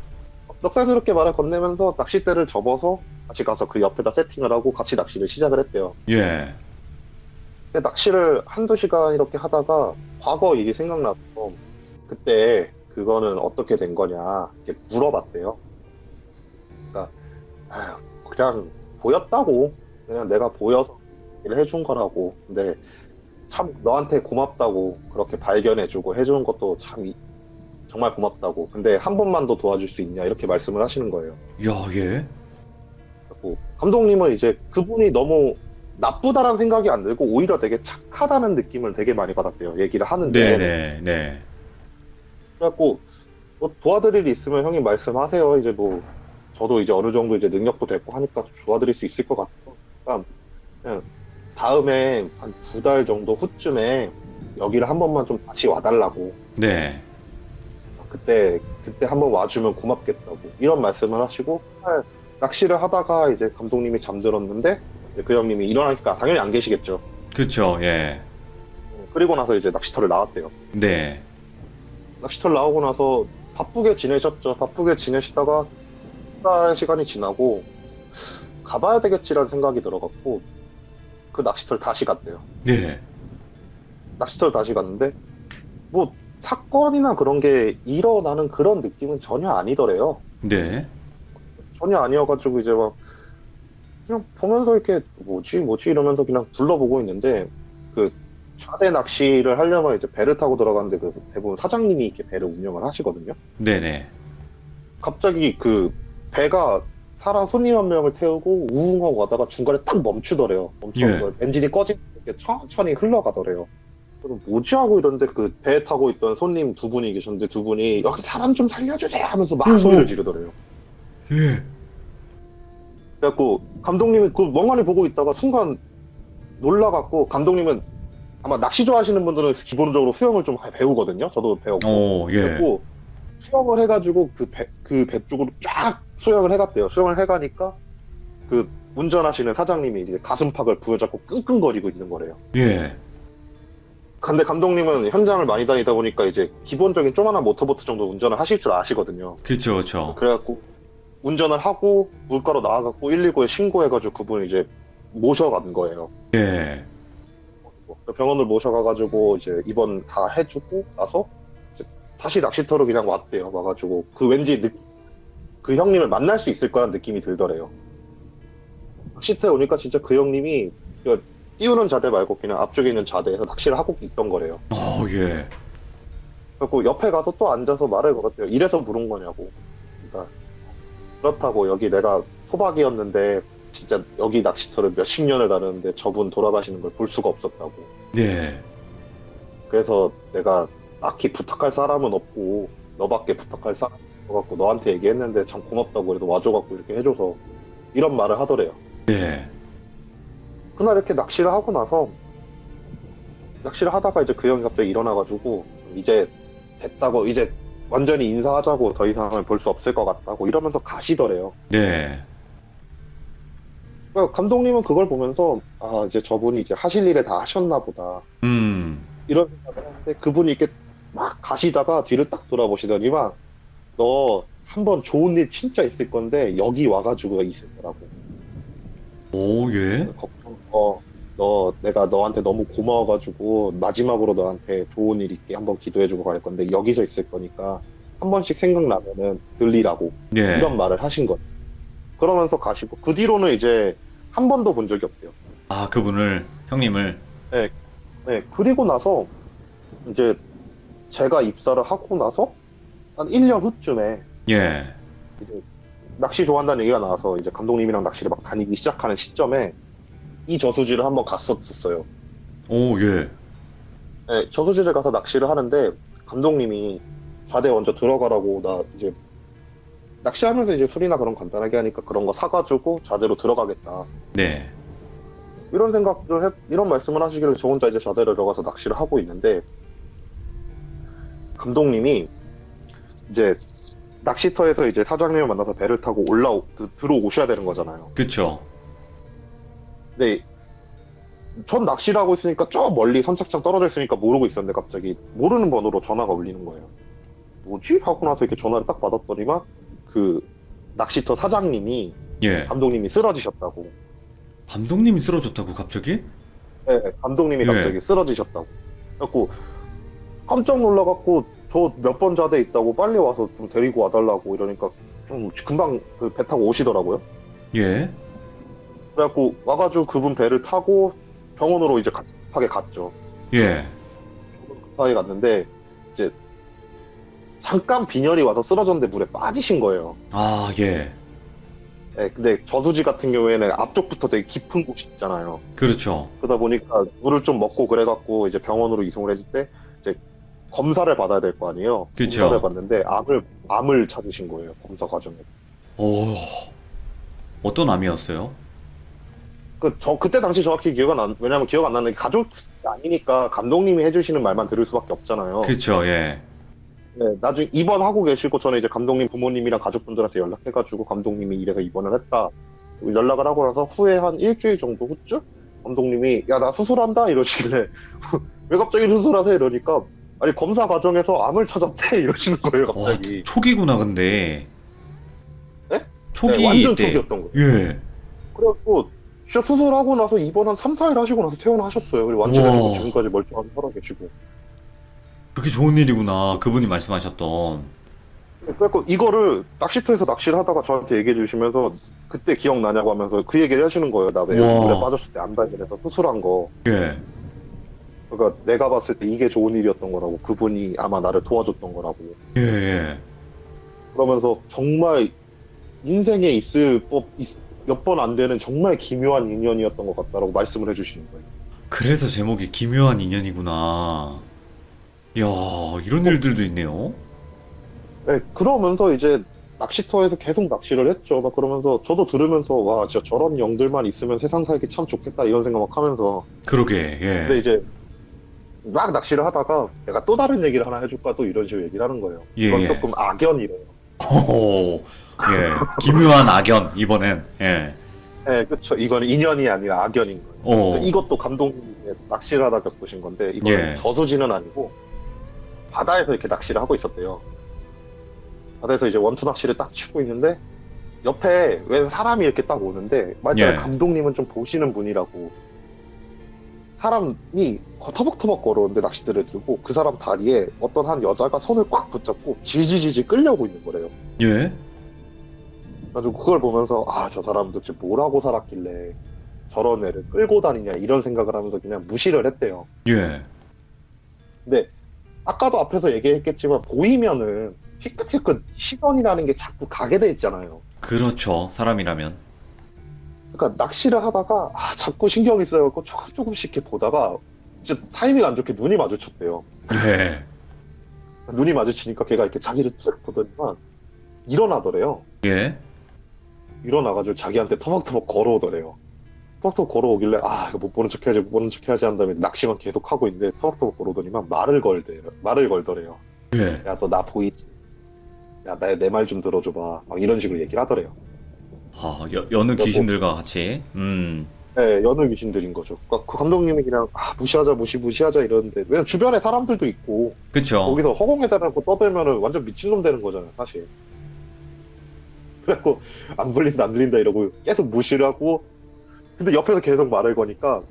넉살스럽게 말을 건네면서 낚싯대를 접어서 같이 가서 그 옆에다 세팅을 하고 같이 낚시를 시작을 했대요. 예. 근데 낚시를 한두 시간 이렇게 하다가 과거 일이 생각나서 그때 그거는 어떻게 된 거냐 이렇게 물어봤대요. 그러니까 아휴, 그냥 보였다고 그냥 내가 보여서 일을 해준 거라고. 근데 참 너한테 고맙다고 그렇게 발견해주고 해주는 것도 참 정말 고맙다고. 근데 한 번만 더 도와줄 수 있냐 이렇게 말씀을 하시는 거예요. 야, 예. 그래갖고 감독님은 이제 그분이 너무 나쁘다라는 생각이 안 들고 오히려 되게 착하다는 느낌을 되게 많이 받았대요. 얘기를 하는데. 네네, 네. 그래갖고 뭐 도와드릴 일 있으면 형님 말씀하세요. 이제 뭐 저도 이제 어느 정도 이제 능력도 됐고 하니까 도와드릴 수 있을 것 같아요. 그러니까 그냥 다음에 한 2달 정도 후쯤에 여기를 한 번만 좀 다시 와달라고. 네. 그때 한번 와주면 고맙겠다고 이런 말씀을 하시고 그날 낚시를 하다가 이제 감독님이 잠들었는데 이제 그 형님이 일어나니까 당연히 안 계시겠죠. 그쵸, 예. 그리고 나서 이제 낚시터를 나왔대요. 네. 낚시터를 나오고 나서 바쁘게 지내셨죠. 바쁘게 지내시다가 한 시간이 지나고 가봐야 되겠지라는 생각이 들어갖고 그 낚시터를 다시 갔대요. 네. 낚시터를 다시 갔는데 뭐 사건이나 그런 게 일어나는 그런 느낌은 전혀 아니더래요. 네. 전혀 아니어가지고 이제 막 그냥 보면서 이렇게 뭐지 이러면서 그냥 둘러보고 있는데 그 좌대 낚시를 하려면 이제 배를 타고 들어가는데 그 대부분 사장님이 이렇게 배를 운영을 하시거든요. 네네. 갑자기 그 배가 사람 손님 한 명을 태우고 우웅하고 가다가 중간에 딱 멈추더래요. 멈춰서 엔진이 꺼지고 이렇게 천천히 흘러가더래요. 그럼 뭐지 하고 이런데 그 배 타고 있던 손님 두 분이 계셨는데 두 분이 여기 사람 좀 살려주세요 하면서 막 소리를 지르더래요. 예. 그래갖고 감독님이 그 멍하니 보고 있다가 순간 놀라갖고 감독님은 아마 낚시 좋아하시는 분들은 기본적으로 수영을 좀 배우거든요. 저도 배웠고. 오, 예. 그래갖고 수영을 해가지고 그 배 쪽으로 쫙 수영을 해갔대요. 수영을 해가니까 그 운전하시는 사장님이 이제 가슴팍을 부여잡고 끙끙거리고 있는 거래요. 예. 근데 감독님은 현장을 많이 다니다 보니까 이제 기본적인 조그만한 모터보트 정도 운전을 하실 줄 아시거든요. 그쵸, 그쵸. 그래갖고 운전을 하고 물가로 나와갖고 119에 신고해가지고 그분을 이제 모셔간 거예요. 예. 병원을 모셔가가지고 이제 입원 다 해주고 나서 이제 다시 낚시터로 그냥 왔대요. 와가지고 그 왠지 그 형님을 만날 수 있을 거라는 느낌이 들더래요. 낚시터에 오니까 진짜 그 형님이 띄우는 자대 말고 그냥 앞쪽에 있는 자대에서 낚시를 하고 있던 거래요. 예. 그리고 옆에 가서 또 앉아서 말을 걸었대요. 이래서 물은 거냐고. 그러니까 그렇다고 여기 내가 토박이었는데 진짜 여기 낚시터를 몇십 년을 다녔는데 저분 돌아가시는 걸 볼 수가 없었다고. 네. 그래서 내가 딱히 부탁할 사람은 없고 너밖에 부탁할 사람이 없어갖고 너한테 얘기했는데 참 고맙다고 그래도 와줘갖고 이렇게 해줘서 이런 말을 하더래요. 네. 그날 이렇게 낚시를 하고 나서 낚시를 하다가 이제 그 형이 갑자기 일어나가지고 이제 됐다고 이제 완전히 인사하자고 더 이상은 볼 수 없을 것 같다고 이러면서 가시더래요. 네. 그러니까 감독님은 그걸 보면서 아 이제 저분이 이제 하실 일에 다 하셨나 보다 이런 생각을 하는데 그분이 이렇게 막 가시다가 뒤를 딱 돌아보시더니만 너 한번 좋은 일 진짜 있을 건데 여기 와가지고 있을 거라고. 오, 예. 걱정 내가 너한테 너무 고마워가지고 마지막으로 너한테 좋은 일 있게 한번 기도해주고 갈 건데 여기서 있을 거니까 한 번씩 생각나면은 들리라고 예. 이런 말을 하신 거예요. 그러면서 가시고 그 뒤로는 이제 한 번도 본 적이 없대요. 아, 그분을, 형님을. 네, 네, 그리고 나서 이제 제가 입사를 하고 나서 한 1년 후쯤에 예. 이제 낚시 좋아한다는 얘기가 나와서 이제 감독님이랑 낚시를 막 다니기 시작하는 시점에 이 저수지를 한번 갔었어요. 오, 예. 네, 저수지를 가서 낚시를 하는데 감독님이 좌대 먼저 들어가라고 나 이제 낚시하면서 이제 술이나 그런 거 간단하게 하니까 그런 거 사가지고 좌대로 들어가겠다. 네. 이런 말씀을 하시길래 저 혼자 이제 좌대로 들어가서 낚시를 하고 있는데 감독님이 이제 낚시터에서 이제 사장님을 만나서 배를 타고 들어오셔야 되는 거잖아요. 그쵸. 근데 전 낚시를 하고 있으니까 저 멀리 선착장 떨어져 있으니까 모르고 있었는데 갑자기 모르는 번호로 전화가 울리는 거예요. 뭐지? 하고 나서 이렇게 전화를 딱 받았더니만 그 낚시터 사장님이 예. 감독님이 쓰러지셨다고. 감독님이 쓰러졌다고 갑자기? 네, 감독님이 예. 갑자기 쓰러지셨다고. 그래갖고 깜짝 놀라갖고 저 몇 번 자대 있다고 빨리 와서 좀 데리고 와달라고 이러니까 좀 금방 그 배 타고 오시더라고요. 예. 그래갖고 와가지고 그분 배를 타고 병원으로 이제 급하게 갔죠. 예. 급하게 갔는데 이제 잠깐 빈혈이 와서 쓰러졌는데 물에 빠지신 거예요. 아, 예. 네, 근데 저수지 같은 경우에는 앞쪽부터 되게 깊은 곳이 있잖아요. 그렇죠. 그러다 보니까 물을 좀 먹고 그래갖고 이제 병원으로 이송을 했을 때 이제 검사를 받아야 될 거 아니에요. 그쵸. 검사를 받는데 암을 찾으신 거예요. 검사 과정에. 오, 어떤 암이었어요? 그때 당시 정확히 왜냐면 기억 안 나는 게 가족이 아니니까 감독님이 해주시는 말만 들을 수밖에 없잖아요. 그쵸, 예. 네, 나중에 입원하고 계시고 저는 이제 감독님 부모님이랑 가족분들한테 연락해가지고 감독님이 이래서 입원을 했다. 연락을 하고 나서 후에 한 일주일 정도 후쯤 감독님이 야, 나 수술한다 이러시길래 왜 갑자기 수술하세요 이러니까 아니 검사 과정에서 암을 찾았대 이러시는 거예요 와, 갑자기. 초기구나, 근데. 네? 초기 네, 완전 때. 초기였던 거예요. 예. 그래갖고 진짜 수술하고 나서 입원 한 3, 4일 하시고 나서 퇴원하셨어요. 그리고 우와. 완치되고 지금까지 멀쩡하게 살아계시고. 그게 좋은 일이구나. 그분이 말씀하셨던. 그래갖고 이거를 낚시터에서 낚시를 하다가 저한테 얘기해 주시면서 그때 기억나냐고 하면서 그 얘기를 하시는 거예요. 나 왜 우와. 물에 빠졌을 때 안 발견해서 수술한 거. 예. 그러니까 내가 봤을 때 이게 좋은 일이었던 거라고. 그분이 아마 나를 도와줬던 거라고. 예, 예. 그러면서 정말 인생에 있을 몇 번 안 되는 정말 기묘한 인연이었던 것 같다라고 말씀을 해주시는 거예요. 그래서 제목이 기묘한 인연이구나. 이야, 이런 일들도 있네요. 네, 그러면서 이제 낚시터에서 계속 낚시를 했죠. 막 그러면서 저도 들으면서 와 진짜 저런 영들만 있으면 세상 살기 참 좋겠다 이런 생각 막 하면서. 그러게, 예. 근데 이제 막 낚시를 하다가 내가 또 다른 얘기를 하나 해줄까 또 이런 식으로 얘기를 하는 거예요. 예, 이건 예. 조금 악연이래요. 오, 예. 기묘한 악연, 이번엔. 예. 네, 그렇죠. 이건 인연이 아니라 악연인 거예요. 오, 이것도 감독님이 낚시를 하다 겪으신 건데 이건 예. 저수지는 아니고 바다에서 이렇게 낚시를 하고 있었대요. 바다에서 이제 원투 낚시를 딱 치고 있는데 옆에 왜 사람이 이렇게 딱 오는데 말처럼 예. 감독님은 좀 보시는 분이라고 사람이 터벅터벅 걸어오는데 낚싯대를 들고 그 사람 다리에 어떤 한 여자가 손을 꽉 붙잡고 질질질질 끌려오고 있는 거래요. 예. 그래가지고 그걸 보면서 아, 저 사람 도대체 뭘 하고 살았길래 저런 애를 끌고 다니냐 이런 생각을 하면서 그냥 무시를 했대요. 예. 근데 아까도 앞에서 얘기했겠지만 보이면은 희끗희끗 시선이라는 게 자꾸 가게 돼 있잖아요. 그렇죠. 사람이라면. 그러니까 낚시를 하다가 아, 자꾸 신경이 쓰여갖고 조금씩 이렇게 보다가 진짜 타이밍 안 좋게 눈이 마주쳤대요. 예. 눈이 마주치니까 걔가 이렇게 자기를 쓱 보더니만 일어나더래요. 예. 일어나가지고 자기한테 터벅터벅 걸어오더래요. 터벅터벅 걸어오길래 아, 이거 못 보는 척 해야지 못 보는 척 해야지 한 다음에 낚시만 계속 하고 있는데 터벅터벅 걸어오더니만 말을 걸더래요. 예. 야, 너 나 보이지? 야, 내 말 좀 들어줘봐. 막 이런 식으로 얘기를 하더래요. 아, 여느 귀신들과 같이. 네, 여느 귀신들인 거죠. 그러니까 그 감독님이 그냥 아, 무시하자 이러는데 왜냐면 주변에 사람들도 있고 그쵸. 거기서 허공에다 놓고 떠들면은 완전 미친놈 되는 거잖아요, 사실. 그래갖고 안 들린다 이러고 계속 무시를 하고 근데 옆에서 계속 말을 거니까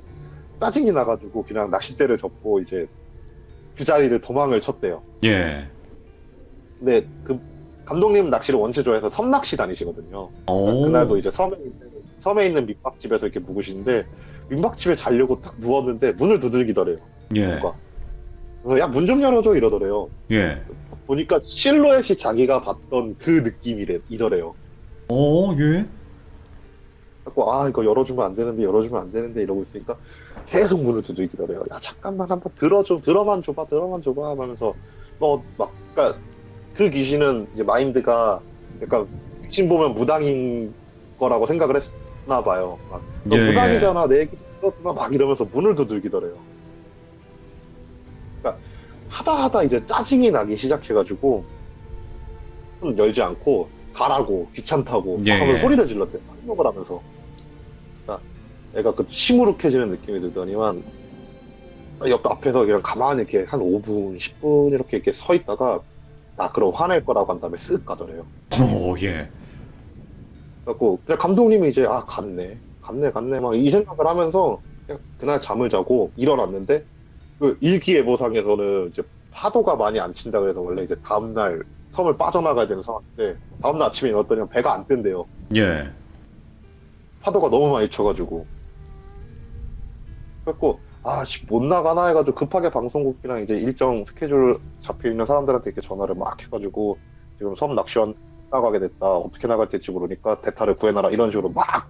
짜증이 나가지고 그냥 낚싯대를 접고 이제 그 자리를 도망을 쳤대요. 예. 근데 그 감독님 낚시를 원체 좋아해서 섬낚시 다니시거든요. 오. 그날도 이제 섬에 있는 민박집에서 이렇게 묵으시는데 민박집에 자려고 딱 누웠는데 문을 두들기더래요. 예. 뭔가. 그래서 야, 문 좀 열어줘 이러더래요. 예. 보니까 실루엣이 자기가 봤던 그 이더래요. 예. 자꾸 아 이거 열어주면 안 되는데 열어주면 안 되는데 이러고 있으니까 계속 문을 두들기더래요. 야 잠깐만 한번 들어만 줘봐 하면서 너 막 그러니까 그 귀신은 이제 마인드가 약간 귀신 보면 무당인 거라고 생각을 했나 봐요. 막, 너 예, 무당이잖아 내 얘기 좀 들어주마 막 이러면서 문을 두들기더래요. 그러니까 하다 이제 짜증이 나기 시작해가지고 문 열지 않고 가라고 귀찮다고 막 예, 하면서 예. 소리를 질렀대요. 행동을 하면서. 애가 그 시무룩해지는 느낌이 들더니만 옆 앞에서 그냥 가만히 이렇게 한 5분, 10분 이렇게 서 있다가 나 그럼 화낼 거라고 한 다음에 쓱 가더래요. 예. 그래갖고 그냥 감독님이 이제 아 갔네 막 이 생각을 하면서 그냥 그날 잠을 자고 일어났는데 그 일기예보상에서는 이제 파도가 많이 안 친다 그래서 원래 이제 다음날 섬을 빠져나가야 되는 상황인데 다음날 아침에 일어났더니 배가 안 뜬대요. 예. 파도가 너무 많이 쳐가지고. 그래갖고 못 나가나 해가지고 급하게 방송국이랑 이제 일정 스케줄 잡혀있는 사람들한테 이렇게 전화를 막 해가지고 지금 섬 낚시원 나가게 됐다 어떻게 나갈지 될지 모르니까 대타를 구해놔라 이런 식으로 막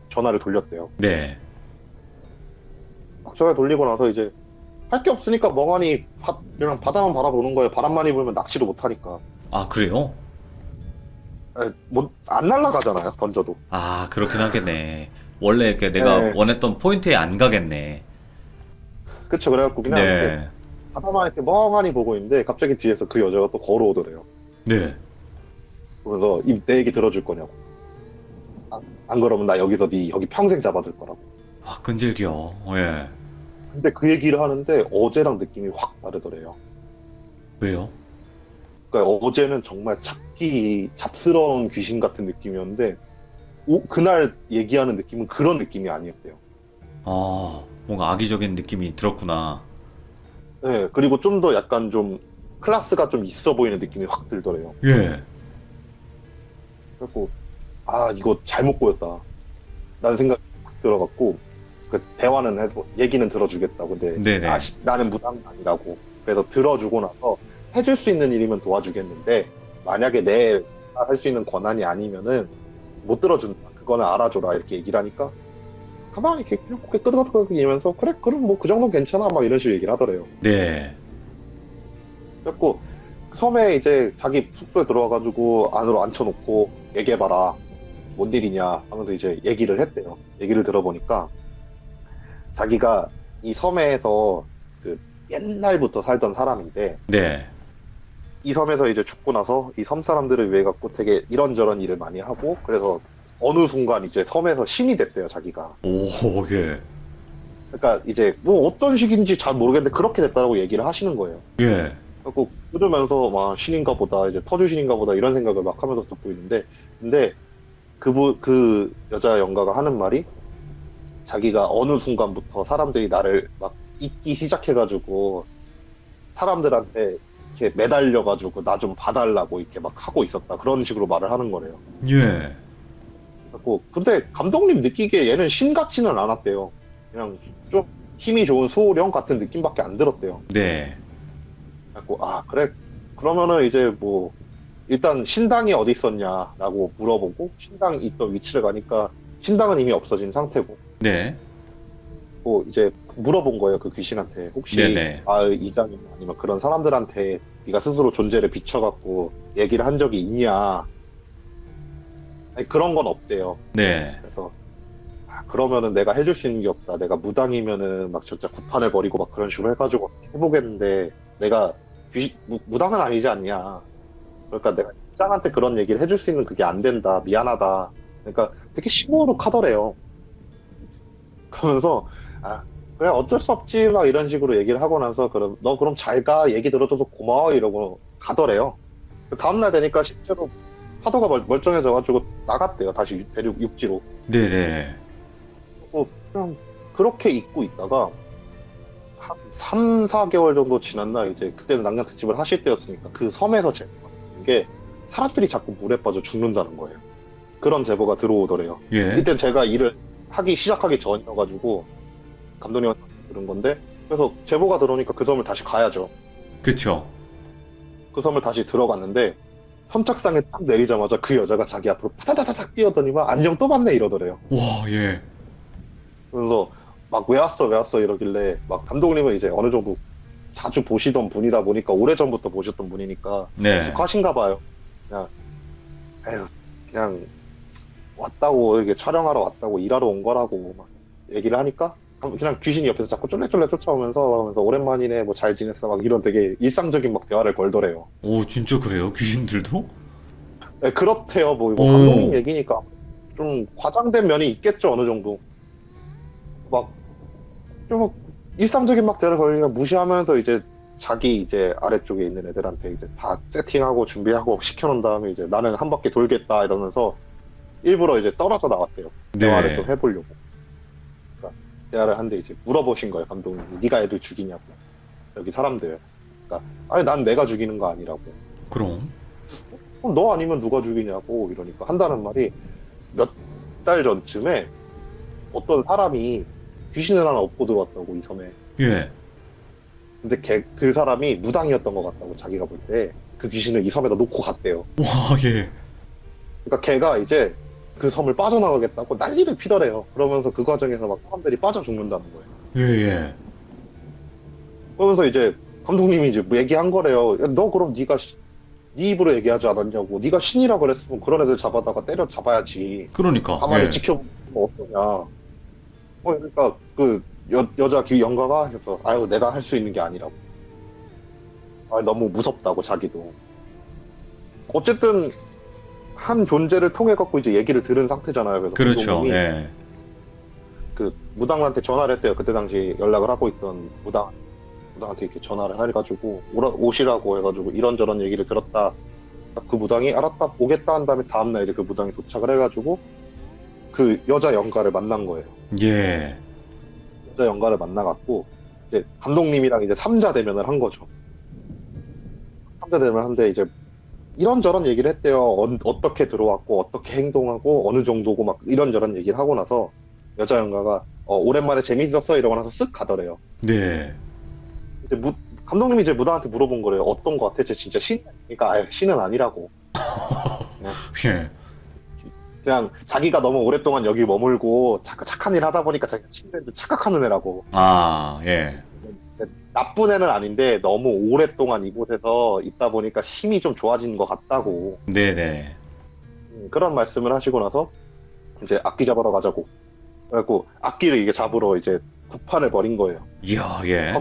전화를 돌렸대요. 네. 막 전화 돌리고 나서 이제 할 게 없으니까 멍하니 그냥 바다만 바라보는 거예요. 바람만이 불면 낚시도 못하니까. 아, 그래요? 안 날아가잖아요 던져도. 아, 그렇긴 하겠네. 원래 이렇게 내가 네. 원했던 포인트에 안 가겠네. 그쵸. 그래갖고 그냥 이렇게 네. 바다만 이렇게 멍하니 보고 있는데 갑자기 뒤에서 그 여자가 또 걸어오더래요. 네. 그래서 내 얘기 들어줄 거냐고. 안 그러면 나 여기서 여기 평생 잡아둘 거라고. 아, 끈질겨. 예. 근데 그 얘기를 하는데 어제랑 느낌이 확 다르더래요. 왜요? 그러니까 어제는 정말 잡스러운 귀신 같은 느낌이었는데 그날 얘기하는 느낌은 그런 느낌이 아니었대요. 아, 뭔가 악의적인 느낌이 들었구나. 네, 그리고 좀 더 약간 좀 클래스가 좀 있어 보이는 느낌이 확 들더래요. 예. 그래갖고 이거 잘못 보였다 라는 생각이 확 들어갖고 그 대화는 얘기는 들어주겠다고. 근데 네네. 나는 무당이 아니라고. 그래서 들어주고 나서 해줄 수 있는 일이면 도와주겠는데 만약에 내 할 수 있는 권한이 아니면은 못 들어준다. 그거는 알아줘라 이렇게 얘기를 하니까 가만히 이렇게 그냥 고개 끄덕끄덕이면서 그래 그럼 뭐 그 정도는 괜찮아 막 이런 식으로 얘기를 하더래요. 네. 그래갖고 섬에 이제 자기 숙소에 들어와가지고 안으로 앉혀놓고 얘기해봐라 뭔 일이냐 하면서 이제 얘기를 했대요. 얘기를 들어보니까 자기가 이 섬에서 그 옛날부터 살던 사람인데 네. 이 섬에서 이제 죽고 나서 이 섬 사람들을 위해 갖고 되게 이런저런 일을 많이 하고 그래서 어느 순간 이제 섬에서 신이 됐대요 자기가. 오, 예. 그러니까 이제 뭐 어떤 식인지 잘 모르겠는데 그렇게 됐다고 얘기를 하시는 거예요. 예. 그래갖고 들으면서 막 신인가 보다 이제 터주 신인가 보다 이런 생각을 막 하면서 듣고 있는데 근데 그 여자 연가가 하는 말이 자기가 어느 순간부터 사람들이 나를 막 잊기 시작해가지고 사람들한테 이렇게 매달려가지고 나 좀 봐달라고 이렇게 막 하고 있었다 그런 식으로 말을 하는 거래요. 예. 그래갖고 근데 감독님 느끼기에 얘는 신 같지는 않았대요. 그냥 좀 힘이 좋은 수호령 같은 느낌밖에 안 들었대요. 네. 그래갖고 그래 그러면은 이제 뭐 일단 신당이 어디 있었냐라고 물어보고 신당 있던 위치를 가니까 신당은 이미 없어진 상태고 네. 뭐 이제 물어본 거예요 그 귀신한테 혹시 네네. 마을 이장이나 아니면 그런 사람들한테 네가 스스로 존재를 비춰갖고 얘기를 한 적이 있냐. 아니, 그런 건 없대요. 네. 그래서 그러면은 내가 해줄 수 있는 게 없다. 내가 무당이면은 막 진짜 구판을 벌이고 막 그런 식으로 해가지고 해보겠는데 내가 무당은 아니지 않냐. 그러니까 내가 이장한테 그런 얘기를 해줄 수 있는 그게 안 된다. 미안하다. 그러니까 되게 시무룩하더래요. 그러면서 그래 어쩔 수 없지 막 이런 식으로 얘기를 하고 나서 너 그럼 잘 가. 얘기 들어줘서 고마워 이러고 가더래요. 다음날 되니까 실제로 파도가 멀쩡해져가지고 나갔대요. 다시 대륙 육지로. 네네. 그냥 그렇게 잊고 있다가 한 3, 4개월 정도 지났나 이제 그때는 낭냥 특집을 하실 때였으니까 그 섬에서 제보가 들어온 게 사람들이 자꾸 물에 빠져 죽는다는 거예요. 그런 제보가 들어오더래요. 예. 이때 제가 일을 하기 시작하기 전이어가지고 감독님한테 들은 건데 그래서 제보가 들어오니까 그 섬을 다시 가야죠. 그쵸. 그 섬을 다시 들어갔는데 선착장에 딱 내리자마자 그 여자가 자기 앞으로 파다다닥 뛰어더니만 안녕 또 봤네 이러더래요. 와, 예. 그래서 막 왜 왔어 왜 왔어 이러길래 막 감독님은 이제 어느 정도 자주 보시던 분이다 보니까 오래전부터 보셨던 분이니까 네. 익숙하신가 봐요. 그냥 에휴 그냥 왔다고 이게 촬영하러 왔다고 일하러 온 거라고 막 얘기를 하니까 그냥 귀신이 옆에서 자꾸 쫄래쫄래 쫓아오면서 하면서 오랜만이네 뭐 잘 지냈어 막 이런 되게 일상적인 막 대화를 걸더래요. 오, 진짜 그래요? 귀신들도? 네, 그렇대요. 뭐 오. 감독님 얘기니까 좀 과장된 면이 있겠죠 어느 정도. 막 좀 일상적인 막 대화를 걸리면 무시하면서 이제 자기 이제 아래쪽에 있는 애들한테 이제 다 세팅하고 준비하고 시켜놓은 다음에 이제 나는 한 바퀴 돌겠다 이러면서 일부러 이제 떨어져 나왔대요. 대화를 좀 해보려고. 그러니까 대화를 하는데 이제 물어보신 거예요 감독님이. 네가 애들 죽이냐고. 여기 사람들. 그러니까 아니 난 내가 죽이는 거 아니라고. 그럼? 그럼 너 아니면 누가 죽이냐고 이러니까 한다는 말이 몇 달 전쯤에 어떤 사람이 귀신을 하나 업고 들어왔다고 이 섬에. 예. 근데 그 사람이 무당이었던 것 같다고 자기가 볼 때 그 귀신을 이 섬에다 놓고 갔대요. 와, 예. 그러니까 걔가 이제 그 섬을 빠져나가겠다고 난리를 피더래요. 그러면서 그 과정에서 막 사람들이 빠져 죽는다는 거예요. 예, 예. 그러면서 이제 감독님이 이제 뭐 얘기한 거래요. 야, 너 그럼 네가 네 입으로 얘기하지 않았냐고. 네가 신이라 그랬으면 그런 애들 잡아다가 때려 잡아야지. 그러니까. 가만히 예. 지켜보고 있으면 어떠냐. 그러니까 그 여자 연가가 그래서 아유 내가 할 수 있는 게 아니라고. 아 너무 무섭다고 자기도. 어쨌든 한 존재를 통해 갖고 이제 얘기를 들은 상태잖아요. 그래서 그렇죠. 감독님이 예. 그 무당한테 전화를 했대요. 그때 당시 연락을 하고 있던 무당한테 이렇게 전화를 해가지고 오시라고 해가지고 이런저런 얘기를 들었다. 그 무당이 알았다 오겠다 한 다음에 다음날 이제 그 무당이 도착을 해가지고 그 여자 연가를 만난 거예요. 예. 여자 연가를 만나갖고 이제 감독님이랑 이제 3자 대면을 한 거죠. 3자 대면을 한데 이제 이런저런 얘기를 했대요. 어떻게 들어왔고 어떻게 행동하고 어느 정도고 막 이런저런 얘기를 하고 나서 여자 연가가 오랜만에 재밌었어 이러고 나서 쓱 가더래요. 네. 이제 감독님이 이제 무당한테 물어본 거래요. 어떤 거 같아? 쟤 진짜 신? 그러니까 아예 신은 아니라고. 예. 그냥 자기가 너무 오랫동안 여기 머물고 착한 일 하다 보니까 자기가 신인데 착각하는 애라고. 아, 예. 나쁜 애는 아닌데 너무 오랫동안 이곳에서 있다 보니까 힘이 좀 좋아진 것 같다고. 네네. 그런 말씀을 하시고 나서 이제 악기 잡으러 가자고. 그래갖고 악기를 이게 잡으러 이제 구판을 벌인 거예요. 이야, 예.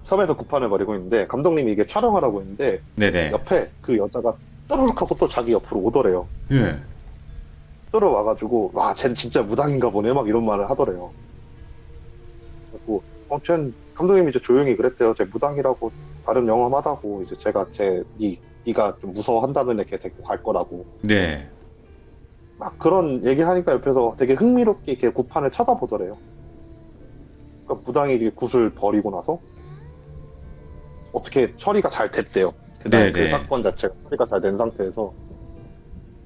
섬에서 구판을 벌이고 있는데 감독님이 이게 촬영하라고 했는데 네네. 옆에 그 여자가 또르륵 하고 또 자기 옆으로 오더래요. 예. 와가지고 와 쟨 진짜 무당인가 보네 막 이런 말을 하더래요. 그래고 쟨 감독님이 이제 조용히 그랬대요. 쟤 무당이라고 다른 영험하다고 이제 제가 네가 좀 무서워한다면 걔 데리고 갈 거라고 네. 막 그런 얘기를 하니까 옆에서 되게 흥미롭게 이렇게 구판을 쳐다보더래요. 그러니까 무당이 이렇게 굿을 버리고 나서 어떻게 처리가 잘 됐대요. 그다음 그 네네. 사건 자체가 처리가 잘 된 상태에서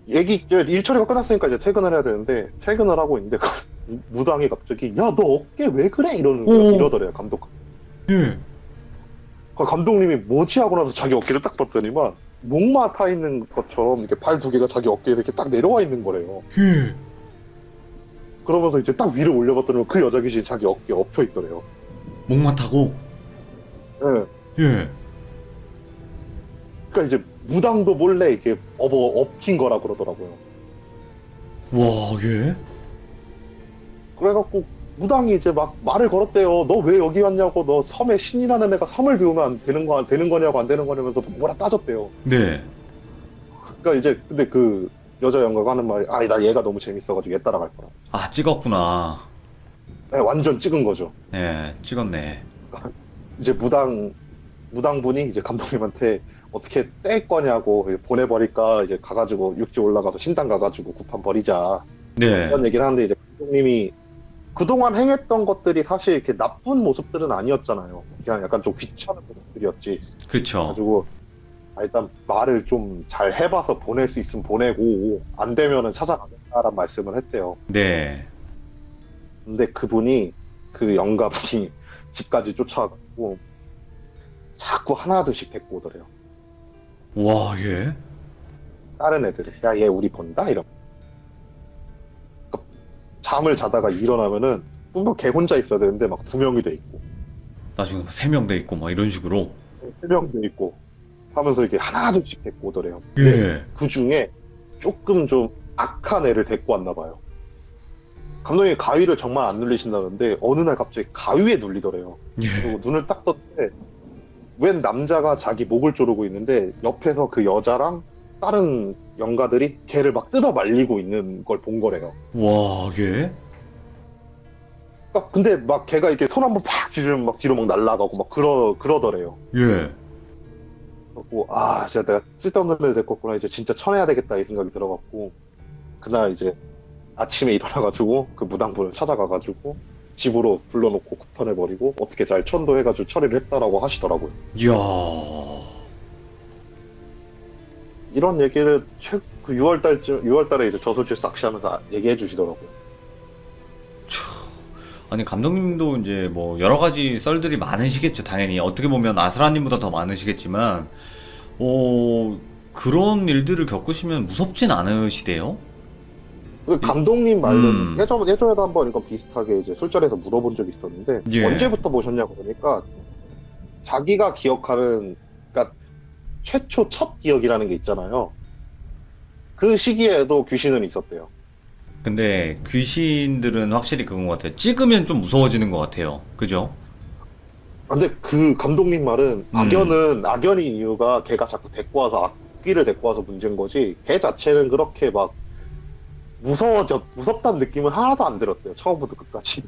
일 처리가 끝났으니까 이제 퇴근을 해야 되는데 퇴근을 하고 있는데 무당이 갑자기 야 너 어깨 왜 그래 이러는 거야. 오. 이러더래요 감독. 예. 감독님이 뭐지 하고 나서 자기 어깨를 딱 봤더니만 목마 타 있는 것처럼 이렇게 발 두 개가 자기 어깨에 이렇게 딱 내려와 있는 거래요. 예. 그러면서 이제 딱 위를 올려봤더니 그 여자 귀신이 자기 어깨에 엎혀 있더래요. 목만 타고. 예. 예. 그러니까 이제 무당도 몰래 이렇게 엎힌 거라 그러더라고요. 와, 예. 그래갖고 무당이 이제 막 말을 걸었대요. 너 왜 여기 왔냐고. 너 섬에 신이라는 애가 섬을 비우면 안 되는 거냐고 안 되는 거냐면서 뭐라 따졌대요. 네. 그러니까 이제 근데 그 여자 연가가 하는 말이 나 얘가 너무 재밌어가지고 얘 따라갈 거라. 아, 찍었구나. 네, 완전 찍은 거죠. 예, 찍었네. 이제 무당분이 이제 감독님한테 어떻게 뗄 거냐고 보내버릴까 이제 가가지고 육지 올라가서 신당 가가지고 구판 버리자 네. 이런 얘기를 하는데 이제 감독님이 그동안 행했던 것들이 사실 이렇게 나쁜 모습들은 아니었잖아요. 그냥 약간 좀 귀찮은 모습들이었지. 그쵸. 그래가지고 일단 말을 좀 잘 해봐서 보낼 수 있으면 보내고 안 되면은 찾아가겠다라는 말씀을 했대요. 네. 근데 그분이 그 영감이 집까지 쫓아와가지고 자꾸 하나둘씩 데리고 오더래요. 와, 예. 다른 애들을. 야, 얘 우리 본다? 이러. 잠을 자다가 일어나면은 뭐 걔 혼자 있어야 되는데 막 2명이 돼 있고 나중에 3명 돼 있고 막 이런 식으로. 3명 돼 있고 하면서 이렇게 하나둘씩 데리고 오더래요. 예. 그 중에 조금 좀 악한 애를 데리고 왔나 봐요. 감독님이 가위를 정말 안 눌리신다는데 어느 날 갑자기 가위에 눌리더래요. 예. 그리고 눈을 딱 떴는데 웬 남자가 자기 목을 조르고 있는데 옆에서 그 여자랑 다른 영가들이 걔를 막 뜯어 말리고 있는 걸 본 거래요. 와, 예. 근데 막 걔가 이렇게 손 한번 팍 쥐르면 막 뒤로 막 날아가고 막 그러더래요. 예. 그래갖고 아 진짜 내가 쓸데없는 애를 데리고 왔구나, 이제 진짜 쳐내야 되겠다 이 생각이 들어갖고 그날 이제 아침에 일어나가지고 그 무당분을 찾아가가지고 집으로 불러놓고 kupон해버리고 어떻게 잘 천도해가지고 처리를 했다라고 하시더라고요. 이야. 이런 얘기를 그 6월달에 이제 저술집 싹시하면서 얘기해 주시더라고요. 아니, 감독님도 이제 뭐 여러 가지 썰들이 많으시겠죠, 당연히. 어떻게 보면 아스라님보다 더 많으시겠지만, 그런 일들을 겪으시면 무섭진 않으시대요? 그 감독님 말로는 음. 예전에도 한번 이거 비슷하게 이제 술자리에서 물어본 적이 있었는데 예. 언제부터 보셨냐고 그러니까 자기가 기억하는, 그러니까 최초 첫 기억이라는 게 있잖아요. 그 시기에도 귀신은 있었대요. 근데 귀신들은 확실히 그건 것 같아요. 찍으면 좀 무서워지는 것 같아요. 그죠? 근데 그 감독님 말은 악연인 이유가 걔가 자꾸 데리고 와서 악귀를 데리고 와서 문제인 거지 걔 자체는 그렇게 막 무섭다는 느낌은 하나도 안 들었대요. 처음부터 끝까지.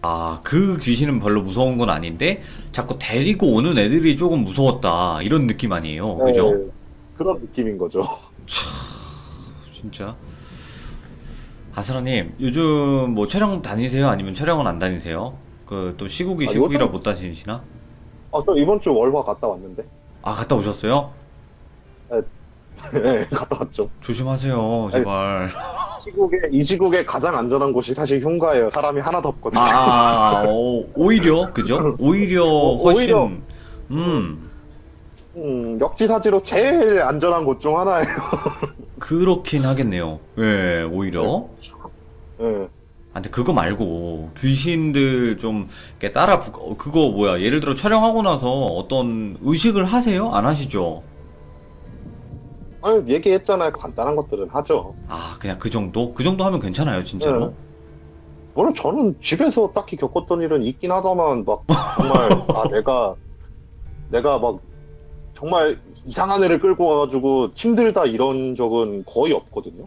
아, 그 귀신은 별로 무서운 건 아닌데, 자꾸 데리고 오는 애들이 조금 무서웠다. 이런 느낌 아니에요. 그죠? 네, 그런 느낌인 거죠. 진짜. 아스라님, 요즘 뭐 촬영 다니세요? 아니면 촬영은 안 다니세요? 그, 또 시국이 아, 시국이라 요즘- 못 다니시나? 저 이번 주 월화 갔다 왔는데. 아, 갔다 오셨어요? 네, 갔다 왔죠. 조심하세요, 제발. 이 시국에 가장 안전한 곳이 사실 흉가예요. 사람이 하나도 없거든요. 오히려, 그죠? 오히려 훨씬, 오히려. 음, 역지사지로 제일 안전한 곳 중 하나예요. 그렇긴 하겠네요. 예, 오히려. 네. 아, 근데 그거 말고 귀신들 좀 이렇게 그거 뭐야, 예를 들어 촬영하고 나서 어떤 의식을 하세요? 안 하시죠? 아니, 얘기했잖아요. 간단한 것들은 하죠. 아, 그냥 그 정도? 그 정도 하면 괜찮아요, 진짜로? 네. 물론 저는 집에서 딱히 겪었던 일은 있긴 하다만 막 정말 내가 막 정말 이상한 애를 끌고 와가지고 힘들다 이런 적은 거의 없거든요.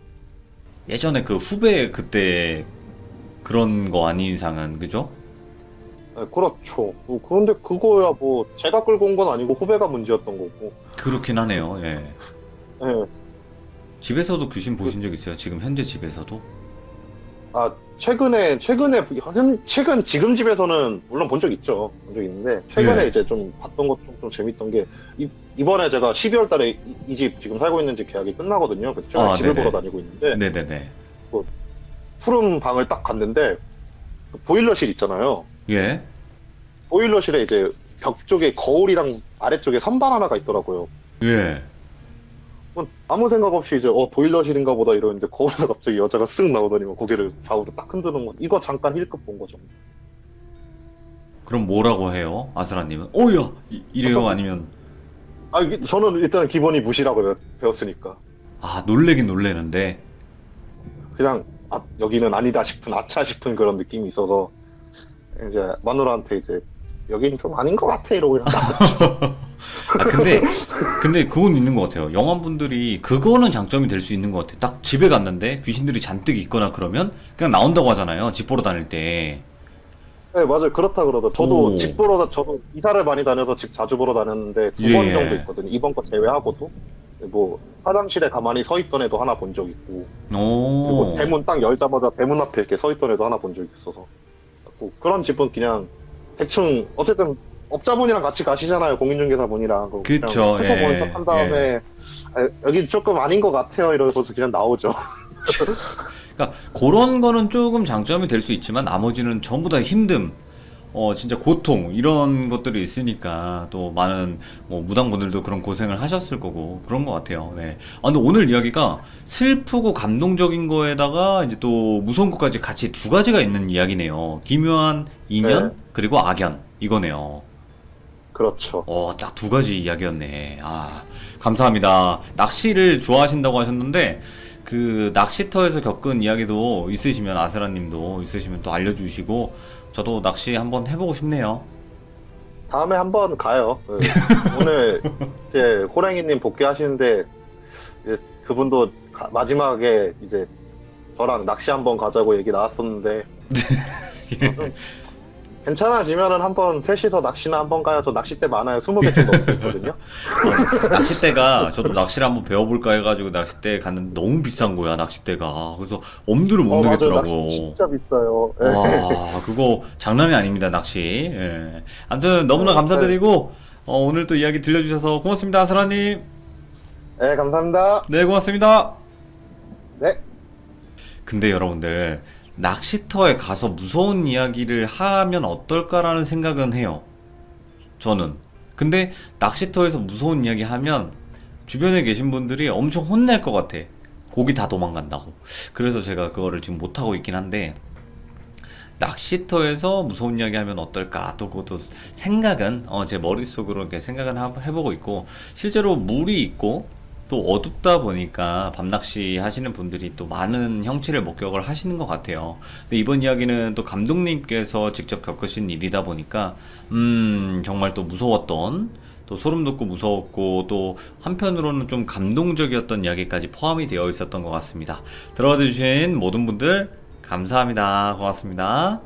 예전에 그 후배 그때 그런 거 아닌 이상은, 그죠? 네, 그렇죠. 그런데 그거야 뭐 제가 끌고 온 건 아니고 후배가 문제였던 거고. 그렇긴 하네요, 예. 네. 집에서도 귀신 보신 적 있어요? 지금 현재 집에서도? 아, 최근 지금 집에서는 물론 본 적 있죠. 본 적 있는데, 최근에 예. 이제 좀 봤던 것 좀 재밌던 게, 이번에 제가 12월 달에 이 집, 지금 살고 있는 집 계약이 끝나거든요. 그쵸? 아, 집을 네네. 보러 다니고 있는데, 네네네. 푸른 방을 딱 갔는데, 그 보일러실 있잖아요. 예? 보일러실에 이제 벽 쪽에 거울이랑 아래쪽에 선반 하나가 있더라고요. 예. 아무 생각 없이 이제, 보일러실인가 보다 이러는데, 거울에서 갑자기 여자가 쓱 나오더니 막 고개를 좌우로 딱 흔드는 거. 이거 잠깐 힐끗 본 거죠. 그럼 뭐라고 해요? 아스라님은? 오야! 이래요? 아니면, 저는 일단 기본이 무시라고 배웠으니까. 아, 놀래긴 놀래는데, 그냥 여기는 아니다 싶은 아차 싶은 그런 느낌이 있어서 이제 마누라한테 이제 여긴 좀 아닌 것 같아 이러고 그냥 아, 근데 그건 있는 것 같아요. 영화분들이 그거는 장점이 될 수 있는 것 같아요. 딱 집에 갔는데 귀신들이 잔뜩 있거나 그러면 그냥 나온다고 하잖아요. 집 보러 다닐 때. 네 맞아요 그렇다 그러더 오. 저도 이사를 많이 다녀서 집 자주 보러 다녔는데 2번 예. 정도 있거든요. 이번 거 제외하고도 뭐 화장실에 가만히 서 있던 애도 하나 본 적 있고 그리고 오. 대문 딱 열자마자 대문 앞에 이렇게 서 있던 애도 하나 본 적 있어서 뭐 그런 집은 그냥 대충 어쨌든 업자분이랑 같이 가시잖아요. 공인중개사분이랑. 그쵸, 훑어보는 예, 척한 다음에 여기 조금 아닌 것 같아요 이러고서 그냥 나오죠. 그러니까 그런 거는 조금 장점이 될 수 있지만 나머지는 전부 다 힘듦. 진짜 고통 이런 것들이 있으니까 또 많은 뭐 무당분들도 그런 고생을 하셨을 거고 그런 것 같아요. 네. 근데 오늘 이야기가 슬프고 감동적인 거에다가 이제 또 무서운 것까지 같이 두 가지가 있는 이야기네요. 기묘한 인연 네. 그리고 악연 이거네요. 그렇죠. 딱 두 가지 이야기였네. 감사합니다. 낚시를 좋아하신다고 하셨는데, 그, 낚시터에서 겪은 이야기도 있으시면, 아스라님도 있으시면 또 알려주시고, 저도 낚시 한번 해보고 싶네요. 다음에 한번 가요. 네. 오늘 이제 호랭이님 복귀하시는데 이제 그분도 마지막에 이제 저랑 낚시 한번 가자고 얘기 나왔었는데 좀 괜찮아지면은 한번 셋이서 낚시나 한번 가요. 저 낚싯대 많아요. 20개 좀 넘게 있거든요. 낚싯대가, 저도 낚시를 한번 배워볼까 해가지고 낚싯대 갔는데 너무 비싼 거야, 낚싯대가. 그래서 엄두를 못 맞아요. 내겠더라고. 낚시 진짜 비싸요. 네. 와, 그거 장난이 아닙니다, 낚시. 예. 아무튼 너무나 네, 감사드리고, 오늘 또 이야기 들려주셔서 고맙습니다, 아스라님. 네, 감사합니다. 네, 고맙습니다. 네. 근데 여러분들, 낚시터에 가서 무서운 이야기를 하면 어떨까라는 생각은 해요. 저는. 근데 낚시터에서 무서운 이야기 하면 주변에 계신 분들이 엄청 혼낼 것 같아. 고기 다 도망간다고. 그래서 제가 그거를 지금 못하고 있긴 한데, 낚시터에서 무서운 이야기 하면 어떨까? 또 그것도 생각은, 제 머릿속으로 이렇게 생각은 해보고 있고, 실제로 물이 있고, 또 어둡다 보니까 밤낚시 하시는 분들이 또 많은 형체를 목격을 하시는 것 같아요. 근데 이번 이야기는 또 감독님께서 직접 겪으신 일이다 보니까, 정말 또 무서웠던, 또 소름 돋고 무서웠고, 또 한편으로는 좀 감동적이었던 이야기까지 포함이 되어 있었던 것 같습니다. 들어와 주신 모든 분들, 감사합니다. 고맙습니다.